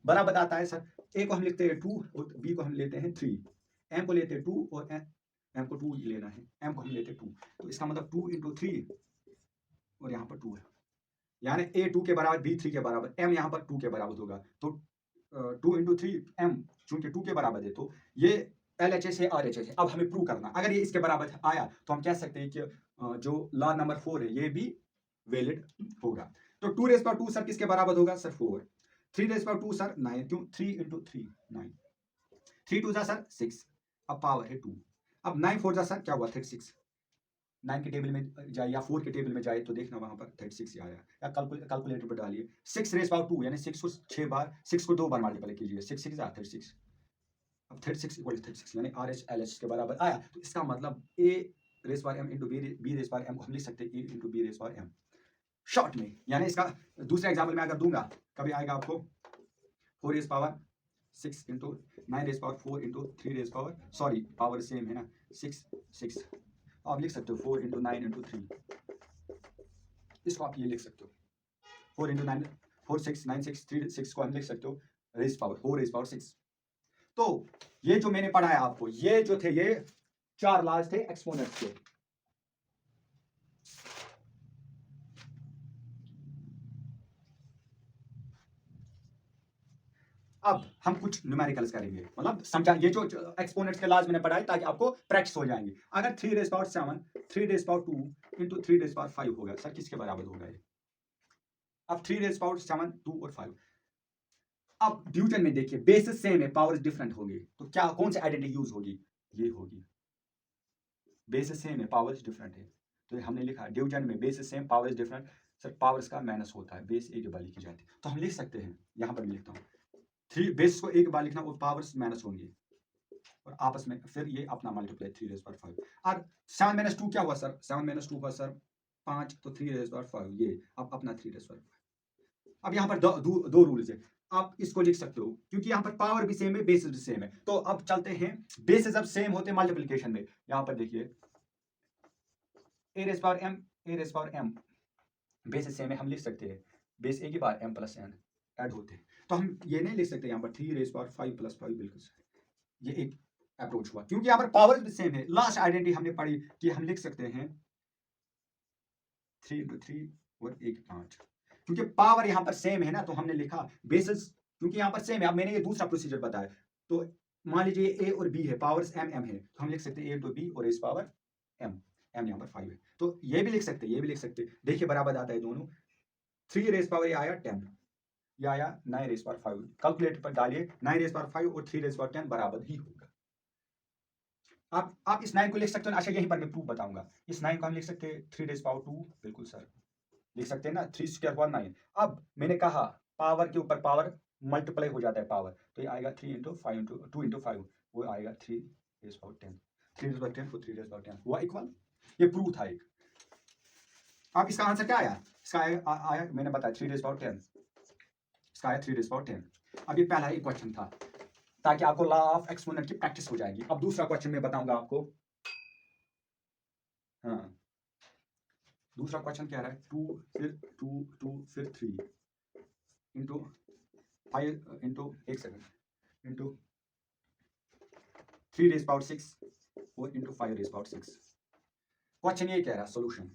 बराबर आता है सर। a को हम लिखते हैं 2 और b को हम लेते हैं 3, m को लेते हैं 2 और m को 2 लेना है, m को हम लेते हैं 2, तो इसका मतलब 2 इंटू 3 और यहाँ पर 2 है, यानी a 2 के बराबर b 3 के बराबर, m यहाँ पर 2 के बराबर होगा, तो 2 इंटू 3 m चूंकि 2 के बराबर है तो ये LHS है RHS है। अब हमें प्रूव करना, अगर ये इसके बराबर आया तो हम कह सकते हैं कि जो लॉ नंबर 4 है ये भी वैलिड होगा। तो 2 रेज़ पावर 2 सर किसके बराबर होगा सर? 4। 3 रेज़ पावर 2 सर 9, क्यों? 3 इंटू 3 9, 3 2 सर 6, अब पावर है 2, अब 9 4 सर क्या हुआ? 36, 9 के टेबल में जाए या 4 के टेबल में जाए तो देखना वहां पर 36 आया, या कैलकुलेटर पर डालिए 6 रेज़ पावर 2, यानी 6 को 6 बार 6 को 2 बार मल्टीप्लाई कीजिए, 6 6 36, अब 36 इक्वल 36, यानी RH LH के बराबर आया, तो इसका मतलब a rays power m into b rays power m को हम लिख सकते हैं a into b rays power m short में। यानी इसका दूसरे एग्जाम्पल में अगर दूंगा कभी आएगा आपको 4 rays power 6 into 9 rays power 4 into 3 rays power, sorry power same है ना, 6 6, आप लिख सकते हो 4 इंटू 9 इंटू 3, इसको आप ये लिख सकते हो 4 इंटू 9 469636 को हम लिख सकते हो रेज पावर 4 रेज पावर 6। तो ये जो मैंने पढ़ाया आपको, ये जो थे ये 4 लॉज थे एक्सपोनेंट्स के। अब हम कुछ न्यूमेरिकल्स करेंगे, मतलब समझा, ये जो एक्सपोनेंट्स के लॉज मैंने पढ़ाए ताकि आपको प्रैक्टिस हो जाएंगे। अगर 3 raise power 7 3 raise power 2 into 3 raise power 5 होगा, सर किसके बराबर होगा ये? अब 3 रेज पावर 7 2 और 5। अब डिवीजन में देखिए बेसिस सेम है, पावर्स डिफरेंट होंगे, तो क्या कौन सी आइडेंटिटी यूज होगी? ये होगी। बेसिस सेम है, पावर्स डिफरेंट है, तो हमने लिखा डिवीजन में basis same powers different. Sir powers का माइनस होता है, बेस एक बार लिखी जाती है, तो हम लिख सकते हैं, यहाँ पर मैं लिखता हूँ 3 बेस को एक बार लिखना और पावर्स माइनस होंगे और आपस में फिर ये अपना मल्टीप्लाई 3 रेज पावर 5। और 7 माइनस 2 क्या हुआ सर? 7 माइनस 2 हुआ सर 5, तो 3 रेज पावर 5 ये अब अपना 3 रेज पावर 5। अब यहाँ पर दो रूल्स है, आप इसको लिख सकते हो क्योंकि यहाँ पर पावर भी सेम है, बेसिस भी सेम है। तो अब चलते हैं, बेसिस अब सेम होते हैं मल्टीप्लिकेशन में। यहाँ पर देखिए a raise power m basis same है, हम लिख सकते हैं बेस a की बार m प्लस n ऐड होते हैं, तो हम ये नहीं लिख सकते यहाँ पर 3 रेज पावर 5 प्लस 5, बिल्कुल सही। ये एक अप्रोच हुआ क्योंकि यहाँ पर पावर भी सेम है। लास्ट आइडेंटिटी हमने पढ़ी कि हम लिख सकते हैं 3 इंटू 3 और 1 5, क्योंकि पावर यहाँ पर सेम है ना, तो हमने लिखा बेसिस क्योंकि यहाँ पर सेम है। अब मैंने ये दूसरा प्रोसीजर बताया, तो मान लीजिए a और b है, पावर्स m m है, तो हम लिख सकते हैं a इंटू b और रेज पावर m, m यहाँ पर 5 है, तो ये भी लिख सकते हैं, ये भी लिख सकते हैं। देखिए बराबर आता है दोनों, 3 रेज पावर ये आया 10, ये आया 9 रेज पावर 5। कैलकुलेटर पर डालिए 9 रेज पावर 5 और 3 रेज पावर 10 बराबर ही होगा। आप इस 9 को लिख सकते हो। अच्छा यहीं पर मैं प्रूफ बताऊंगा, इस 9 को हम लिख सकते हैं 3 रेज पावर 2, बिल्कुल सर लिख सकते हैं ना, 3 स्क्वायर हुआ 9। अब मैंने कहा पावर के ऊपर पावर मल्टीप्लाई हो जाता है पावर, तो ये आएगा 3 इंटू 5 इंटू 2 इंटू 5, वो आएगा 3 रेज पावर 10, 3 रेज पावर 10 को 3 रेज पावर 10 हुआ इक्वल। ये प्रूफ था एक। अब इसका आंसर क्या आया? इसका आया मैंने बताया 3 रेज पावर 10, इसका आया 3 रेज पावर 10। अब ये पहला ही क्वेश्चन था ताकि आपको लॉ ऑफ एक्सपोनेंट की प्रैक्टिस हो जाएगी। अब दूसरा क्वेश्चन मैं बताऊंगा आपको। हाँ दूसरा क्वेश्चन क्या रहा है? 2 फिर 2 2 फिर 3 into 5 into 1 second into 3 raise power 6 और इंटू 5 रेज पावर 6। क्वेश्चन ये कह रहा है सोल्यूशन,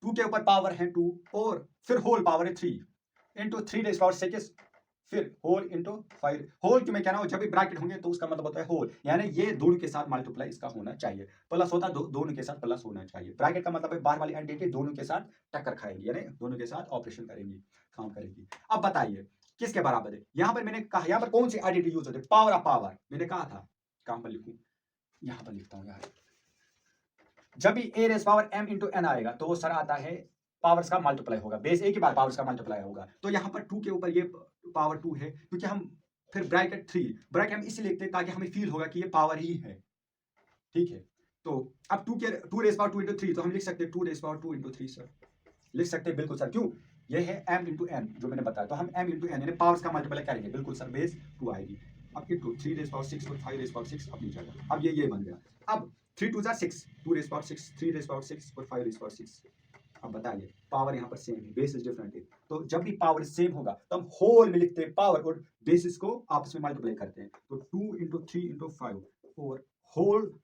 2 के ऊपर पावर है 2 और फिर होल पावर है 3 इंटू 3 रेज पावर 6 फिर होल इंटू 5। होल क्यों मैं कह रहा हूं, जब भी ब्रैकेट होंगे तो उसका मतलब होता है होल, यानी ये दोनों के साथ मल्टीप्लाई इसका होना चाहिए, प्लस होता है दोनों के साथ प्लस होना चाहिए। ब्रैकेट का मतलब है बाहर वाली एंटिटी दोनों के साथ टक्कर खाएगी, यानी दोनों के साथ ऑपरेशन करेंगी, काम करेगी। अब बताइए किसके बराबर है? यहां पर मैंने कहा, यहां पर कौन सी आइडेंटिटी यूज होती है? Power of power. मैंने कहा था, कहां पर लिखूं? यहां पर लिखता हूं यार। जब भी a raise power m into n आएगा तो वो सर आता है पावर्स का मल्टीप्लाई होगा, बेस a की बार पावर्स का मल्टीप्लाई होगा। तो यहाँ पर 2 के ऊपर ये पावर 2 है क्योंकि हम फिर ब्रैकेट 3, ब्रैकेट हम इसलिए लिखते हैं ताकि हमें फील होगा कि ये पावर ही है, ठीक है। तो अब 2 रेज पावर 2 इंटू 3, तो हम लिख सकते हैं 2 रेज पावर 2 इंटू 3 सर, लिख सकते हैं बिल्कुल सर। क्यों? ये है m इंटू n जो मैंने बताया, तो हम m इंटू n यानी पावर्स का मल्टीप्लाई करेंगे, बिल्कुल सर, बेस 2 आएगी। अब इंटू 3 रेज पावर 6 और 5 रेज पावर 6 अपनी जगह। अब ये बन गया। अब 3 2 6, 2 रेज पावर 6, 3 रेज पावर 6 और 5 रेज पावर 6। अब बताइए पावर यहाँ पर सेम है, बेसिस डिफरेंट है, तो जब भी पावर सेम होगा तो हम होल में लिखते हैं पावर और बेसिस को आपस में मल्टीप्लाई करते हैं। तो 2 इंटू 3 इंटू 5 और होल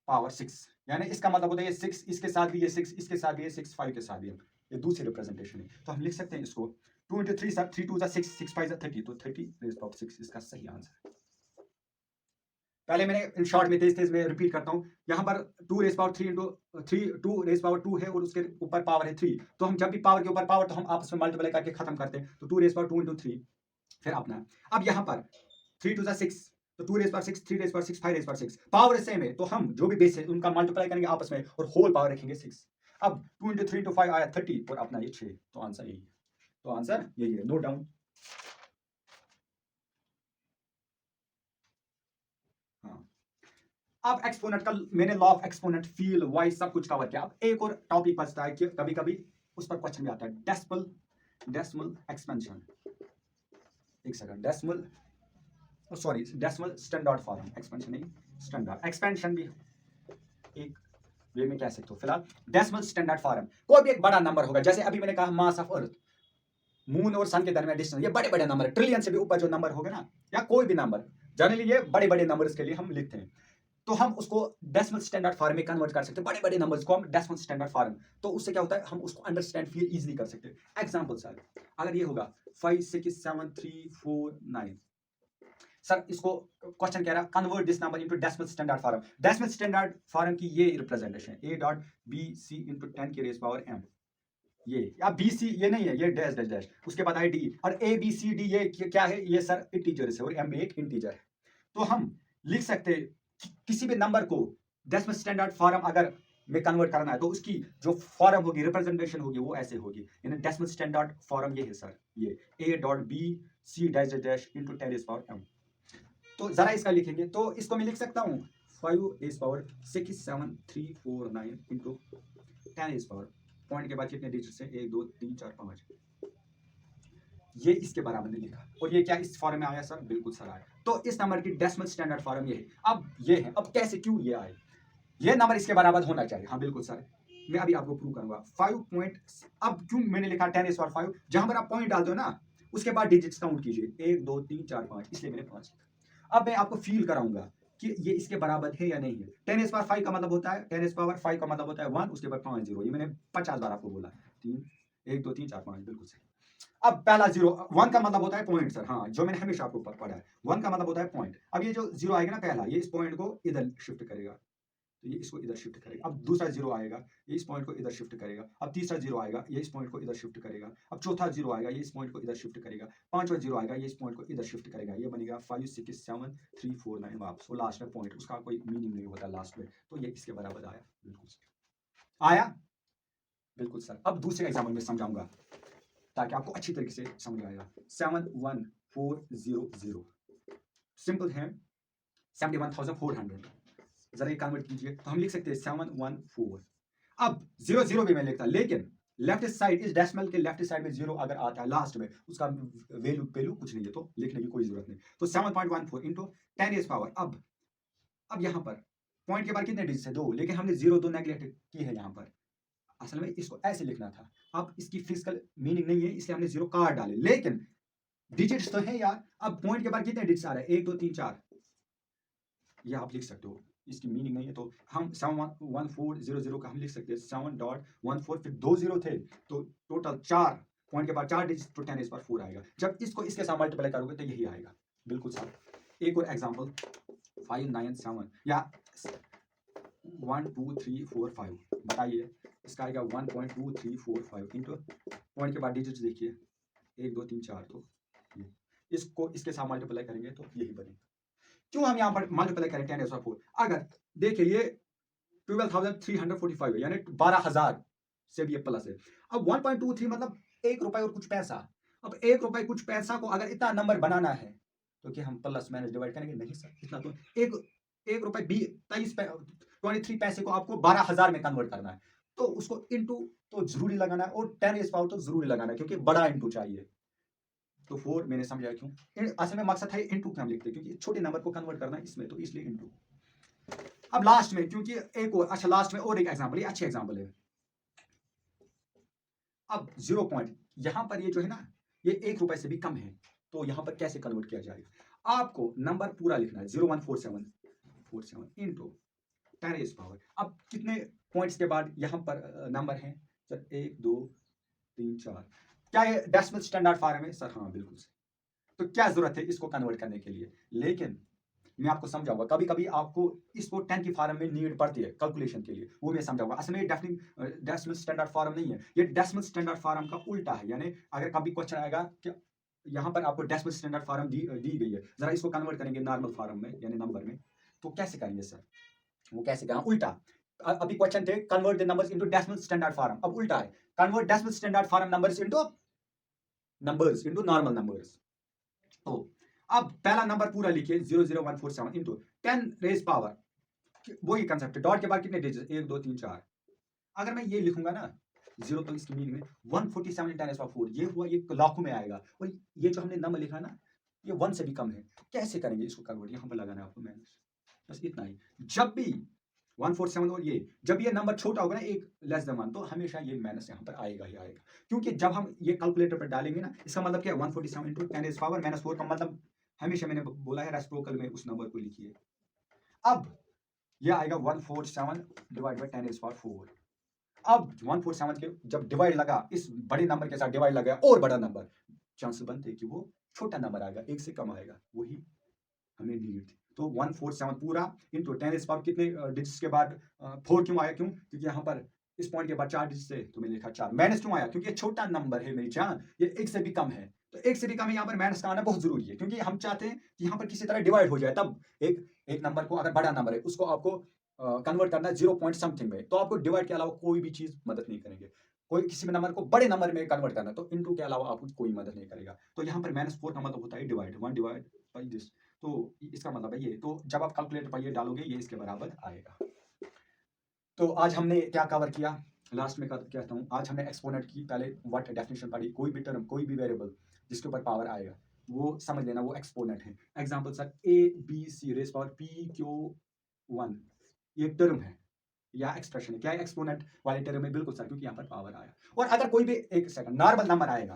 पावर 6, यानी इसका मतलब होता है ये 6 इसके साथ भी, ये 6 इसके साथ भी, ये 6 5 के साथ भी, ये दूसरी रिप्रेजेंटेशन है। तो हम लिख सकते हैं इसको 2 इंटू 3 सर, 3 2 6, 6 5 30, तो 30 रेज पावर 6 इसका सही आंसर है। पहले मैंने इन शॉर्ट में तेज में रिपीट करता हूं, यहाँ पर 2 raise power 3 into 3, 2 raise power 2 है और उसके ऊपर पावर है 3, तो हम जब भी पावर के ऊपर पावर तो हम आपस में मल्टीप्लाई करके खत्म करते हैं, तो 2 रेज पावर 2 इंटू 3 फिर अपना। अब यहाँ पर 3 2 6, तो 2 raise power 6, 3 raise power 6, 5 raise power 6, power same है, तो हम जो भी बेस है उनका मल्टीप्लाई करेंगे आपस में और होल पावर रखेंगे 6। अब 2 इंटू 3 इंटू 5 आया 30 और अपना ये 6, तो आंसर यही है, तो आंसर यही है, नोट डाउन। अब एक्सपोनेंट का मैंने law of exponent, feel, voice सब कुछ कवर किया। अब एक और टॉपिक बचता है कि कभी कभी उस पर क्वेश्चन भी आता है, डेसिमल एक्सपेंशन। एक second, decimal standard form, expansion नहीं स्टैंडर्ड, एक्सपेंशन भी एक वे में कह सकते हो। फिलहाल डेसिमल स्टैंडर्ड फॉर्म, कोई भी एक बड़ा नंबर होगा, जैसे अभी मैंने कहा मास ऑफ अर्थ, मून और सन के दरमियान डिस्टेंस, ये बड़े बड़े नंबर, ट्रिलियन से भी ऊपर जो नंबर होगा ना, या कोई भी नंबर, जनरली ये बड़े बड़े नंबर्स के लिए हम लिखते हैं, तो हम उसको डेसिमल स्टैंडर्ड फॉर्म में कन्वर्ट कर सकते हैं, बड़े बड़े नंबर्स को हम डेसिमल स्टैंडर्ड फॉर्म, तो उससे क्या होता है, हम उसको अंडरस्टैंड फील इजीली कर सकते हैं। एग्जांपल सर, अगर ये होगा 5 6 7 3 4 9, सर इसको क्वेश्चन कह रहा है convert this number into decimal standard form. Decimal standard form की ये representation a dot b c into 10 की रेज पावर m, ये या बी सी ये नहीं है, ये डैश डैश डैश, उसके बाद आई डी, और ए बी सी डी ये क्या है, ये सर इंटीजर है, और एम भी एक इंटीजर है। तो हम लिख सकते हैं किसी भी नंबर को डेसिमल स्टैंडर्ड फॉर्म अगर में कन्वर्ट करना है तो उसकी जो फॉर्म होगी, रिप्रेजेंटेशन होगी, वो ऐसे होगी, यानी डेसिमल स्टैंडर्ड फॉर्म ये है सर, ये a dot B C dash dash dash into 10 raise power m। तो जरा इसका लिखेंगे, तो इसको मैं लिख सकता हूँ 5 raise power 6 7 3 4 9 into 10 raise power, point के बाद कितने डिजिट्स हैं, 1 2 3 4 5, ये इसके बराबर ने लिखा, और ये क्या इस फॉर्म में आया सर, बिल्कुल सर आया। तो इस नंबर की डेसिमल स्टैंडर्ड फॉर्म ये है। अब ये है, अब कैसे क्यों ये आए, ये नंबर इसके बराबर होना चाहिए, हाँ बिल्कुल सर, मैं अभी आपको प्रूव करूंगा। 5 पॉइंट, अब क्यों मैंने लिखा 10 रेज़ पावर 5, जहां पर आप पॉइंट डालते हो ना उसके बाद डिजिट्स काउंट कीजिए, 1 2 3 4 5, इसलिए मैंने 5 लिखा। अब मैं आपको फील कराऊंगा कि ये इसके बराबर है या नहीं है। 10 रेज़ पावर 5 का मतलब होता है, 10 रेज़ पावर 5 का मतलब होता है 1, उसके बाद 5 0, ये मैंने 50 बार आपको बोला, 3 1 2 3 4 5, बिल्कुल सही। अब पहला 0, 1 का मतलब होता है पॉइंट सर, हाँ जो मैंने हमेशा आपको पढ़ा है, 1 का मतलब होता है पॉइंट। अब ये जो 0 आएगा ना पहला, ये इस पॉइंट को इधर शिफ्ट करेगा, तो ये इसको इधर शिफ्ट करेगा। अब दूसरा 0 आएगा, ये इस पॉइंट को इधर शिफ्ट करेगा। अब तीसरा 0 आएगा, ये इस पॉइंट को इधर शिफ्ट करेगा। अब चौथा 0 आएगा, ये इस पॉइंट को इधर शिफ्ट करेगा। पांचवा 0 आएगा, ये इस पॉइंट को इधर शिफ्ट करेगा। ये बनेगा 5 6 7 3 4 9 वापस, और लास्ट में पॉइंट, उसका कोई मीनिंग नहीं होता लास्ट में, तो ये इसके बराबर आया, बिल्कुल आया, बिल्कुल सर। अब दूसरे एग्जाम्पल में समझाऊंगा ताकि आपको अच्छी तरीके से समझ आएगा। 71400, सिंपल है, 71,400, जरा ये कन्वर्ट कीजिए, तो हम लिख सकते हैं 714। अब 0 0 भी मैं लिखता, लेकिन लेफ्ट साइड, इस डेसिमल के लेफ्ट साइड में 0 अगर आता है लास्ट में, उसका वैल्यू कुछ नहीं है, तो लिखने की कोई जरूरत नहीं। तो 7.14 इंटू 10 रेज़ पावर, अब यहाँ पर पॉइंट के बाद कितने डिजिट है, 2, लेकिन हमने 0 2 नेग्लेक्ट की है यहाँ पर, असल में इसको ऐसे लिखना था। अब इसकी फिजिकल मीनिंग नहीं है, इसलिए हमने 0 काट डाले, लेकिन डिजिट्स तो है यार। अब पॉइंट के बाद कितने डिजिट्स आ रहे हैं, 1 2 3 4, ये आप लिख सकते हो, इसकी मीनिंग नहीं है, तो हम 71400 का हम लिख सकते हैं 7.14, फिर 2 0 थे, तो टोटल 4 पॉइंट के बाद 4 डिजिट, तो 10 रेज़ पावर 4 आएगा। जब इसको इसके साथ मल्टीप्लाई करोगे तो यही आएगा, बिल्कुल सर। एक और एग्जांपल 597 या 1 2 3 4 5, बताइए इसका आएगा 1.2345 इंटू पॉइंट के बाद डिजिट्स देखिए 1 2 3 4, तो इसको इसके साथ मल्टीप्लाई करेंगे तो यही बनेगा। क्यों हम यहाँ पर मल्टीप्लाई करें 10 रेज़ पावर 4, अगर देखिए ये 12,345 है, यानी 12,000 से भी ये प्लस है। अब 1.23 मतलब 1 रुपए और कुछ पैसा। अब 1 रुपए कुछ पैसा को अगर इतना नंबर बनाना है तो क्या हम प्लस माइनस डिवाइड करेंगे, नहीं सर, इतना तो एक रुपए 23 पैसे को आपको 12,000 में कन्वर्ट करना है, तो उसको इंटू तो जरूरी लगाना है, और 10 रेज़ पावर तो जरूरी लगाना है, क्योंकि बड़ा इंटू चाहिए। तो 4 मैंने समझाया क्यों, असल में मकसद है इंटू क्यों हम लिखते हैं, क्योंकि छोटे नंबर को कन्वर्ट करना है इसमें, तो इसलिए इंटू। अब लास्ट में, क्योंकि एक और, अच्छा लास्ट में और एक एग्जांपल, ये अच्छे एग्जांपल है। अब 0 पॉइंट, यहां पर ये जो है ना, ये 1 रुपए से भी कम है, तो यहां पर कैसे कन्वर्ट किया जाएगा, आपको नंबर पूरा लिखना है 0147 इंटू 10 रेज़ पावर। अब कितने पॉइंट्स के बाद यहां पर नंबर है सर, 1 2 3 4, क्या ये डेसिमल स्टैंडर्ड फॉर्म है सर, हाँ बिल्कुल सही। तो क्या जरूरत है इसको कन्वर्ट करने के लिए, लेकिन मैं आपको समझाऊंगा, कभी कभी आपको इसको 10 की फॉर्म में नीड पड़ती है कैलकुलेशन के लिए, वो मैं समझाऊंगा। असल में ये डेसिमल स्टैंडर्ड फॉर्म नहीं है, ये डेसिमल स्टैंडर्ड फॉर्म का उल्टा है, यानी अगर कभी क्वेश्चन आएगा कि यहाँ पर आपको डेसिमल स्टैंडर्ड फॉर्म दी गई है, जरा इसको कन्वर्ट करेंगे नॉर्मल फॉर्म में यानी नंबर में, तो कैसे करेंगे सर, वो कैसे करें उल्टा। अभी क्वेश्चन थे convert the numbers into decimal standard form, अब उल्टा है, convert decimal standard form numbers into normal numbers. तो अब पहला नंबर पूरा लिखिए 00147 इंटू 10 रेज़ पावर, वही कंसेप्ट, डॉट के बाद कितने डिजिट, 1 2 3 4। अगर मैं ये लिखूंगा ना 0, तो इसकी मीनिंग में 147 × 10⁴, ये हुआ, ये लाखों में आएगा, और ये जो हमने नंबर लिखा ना ये 1 से भी कम है, तो कैसे करेंगे इसको कन्वर्ट, यहाँ पर लगाना है आपको माइनस, बस इतना ही। जब भी 147 और ये जब ये नंबर छोटा होगा ना एक लेस देन 1 तो हमेशा ये माइनस यहाँ पर आएगा ही आएगा, क्योंकि जब हम ये कैलकुलेटर पर डालेंगे ना इसका मतलब क्या है 147 इंटू 10 इज पावर -4 का मतलब हमेशा मैंने बोला है रेसिप्रोकल में उस नंबर को लिखिए। अब ये आएगा 147 डिवाइड बाय 10 इज पावर 4। अब 147 के जब डिवाइड लगा इस बड़े नंबर के साथ डिवाइड लगा और बड़ा नंबर, चांसेस बनते हैं कि वो छोटा नंबर आएगा, एक से कम आएगा, वही हमें नीड थी। तो 147 पूरा इंटू 10 इज पावर कितने डिजिट्स के बाद 4 क्यों आया, क्यों, क्योंकि यहाँ पर इस पॉइंट के बाद 4 डिजिट से तो मैंने लिखा 4। माइनस क्यों आया, क्योंकि ये छोटा नंबर है मेरी जान, ये एक से भी कम है, तो एक से भी कम है, यहाँ पर माइनस का आना बहुत जरूरी है, क्योंकि हम चाहते हैं कि यहाँ पर किसी तरह डिवाइड हो जाए, तब एक एक नंबर को अगर बड़ा नंबर है उसको आपको कन्वर्ट करना है 0 पॉइंट समथिंग में, तो आपको डिवाइड के अलावा कोई भी चीज मदद नहीं करेंगे। कोई किसी भी नंबर को बड़े नंबर में कन्वर्ट करना तो इनटू के अलावा आपको कोई मदद नहीं करेगा। तो यहाँ पर -4 का मतलब होता है डिवाइड, 1 डिवाइड बाई दिस, तो इसका मतलब है ये। तो जब आप कैलकुलेटर पर ये डालोगे ये इसके बराबर आएगा। तो आज हमने क्या कवर किया, लास्ट में कहता हूँ, आज हमने एक्सपोनेंट की पहले व्हाट डेफिनेशन पढ़ी, कोई भी टर्म कोई भी वेरिएबल जिसके ऊपर पावर आएगा वो समझ लेना वो एक्सपोनेंट है। Example sir A B C raise power P Q 1 ये टर्म है या एक्सप्रेशन है, क्या एक्सपोनेंट वाले टर्म में, बिल्कुल सर, क्योंकि यहाँ पर पावर आया। और अगर कोई भी एक सेकंड नॉर्मल नंबर आएगा,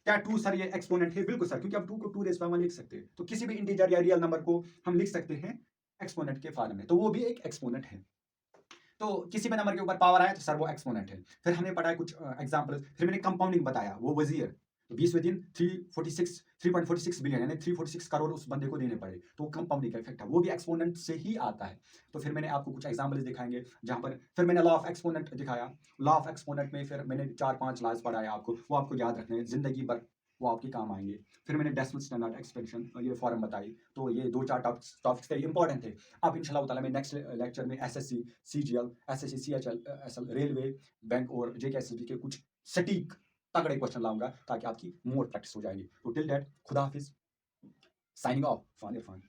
क्या 2 सर ये एक्सपोनेंट है, बिल्कुल सर, क्योंकि आप 2 को 2 रेज़ पावर 1 लिख सकते हैं, तो किसी भी इंटीजर या रियल नंबर को हम लिख सकते हैं एक्सपोनेंट के फॉर्म में, तो वो भी एक एक्सपोनेंट है। तो किसी भी नंबर के ऊपर पावर आया तो सर वो एक्सपोनेंट है। फिर हमने पढ़ा है कुछ एग्जांपल, फिर मैंने कंपाउंडिंग बताया, वो वजीर, तो 20वें दिन 3.46 बिलियन यानी 346 करोड़ उस बंदे को देने पड़े, तो कंपाउंडिंग का इफेक्ट है, वो भी एक्सपोनेंट से ही आता है। तो फिर मैंने आपको कुछ एग्जांपल्स दिखाएंगे जहां पर, फिर मैंने लॉ ऑफ एक्सपोनेंट दिखाया, लॉ ऑफ एक्सपोनेंट में फिर मैंने 4-5 लॉज पढ़ाया आपको, वो आपको याद रखने हैं जिंदगी भर, वो आपके काम आएंगे। फिर मैंने डेसिमल स्टैंडर्ड एक्सपेंशन ये फॉर्म बताई, तो ये 2-4 टॉपिक्स थे इंपॉर्टेंट थे। अब इंशाल्लाह ताला मैं नेक्स्ट लेक्चर में SSC CGL SSC CHL SL railway bank और जेकेएसएसबी के कुछ सटीक तगड़े क्वेश्चन लाऊंगा ताकि आपकी मोर प्रैक्टिस हो जाएगी। तो टिल दैट खुदा हाफिज, साइनिंग ऑफ, फान इरफान।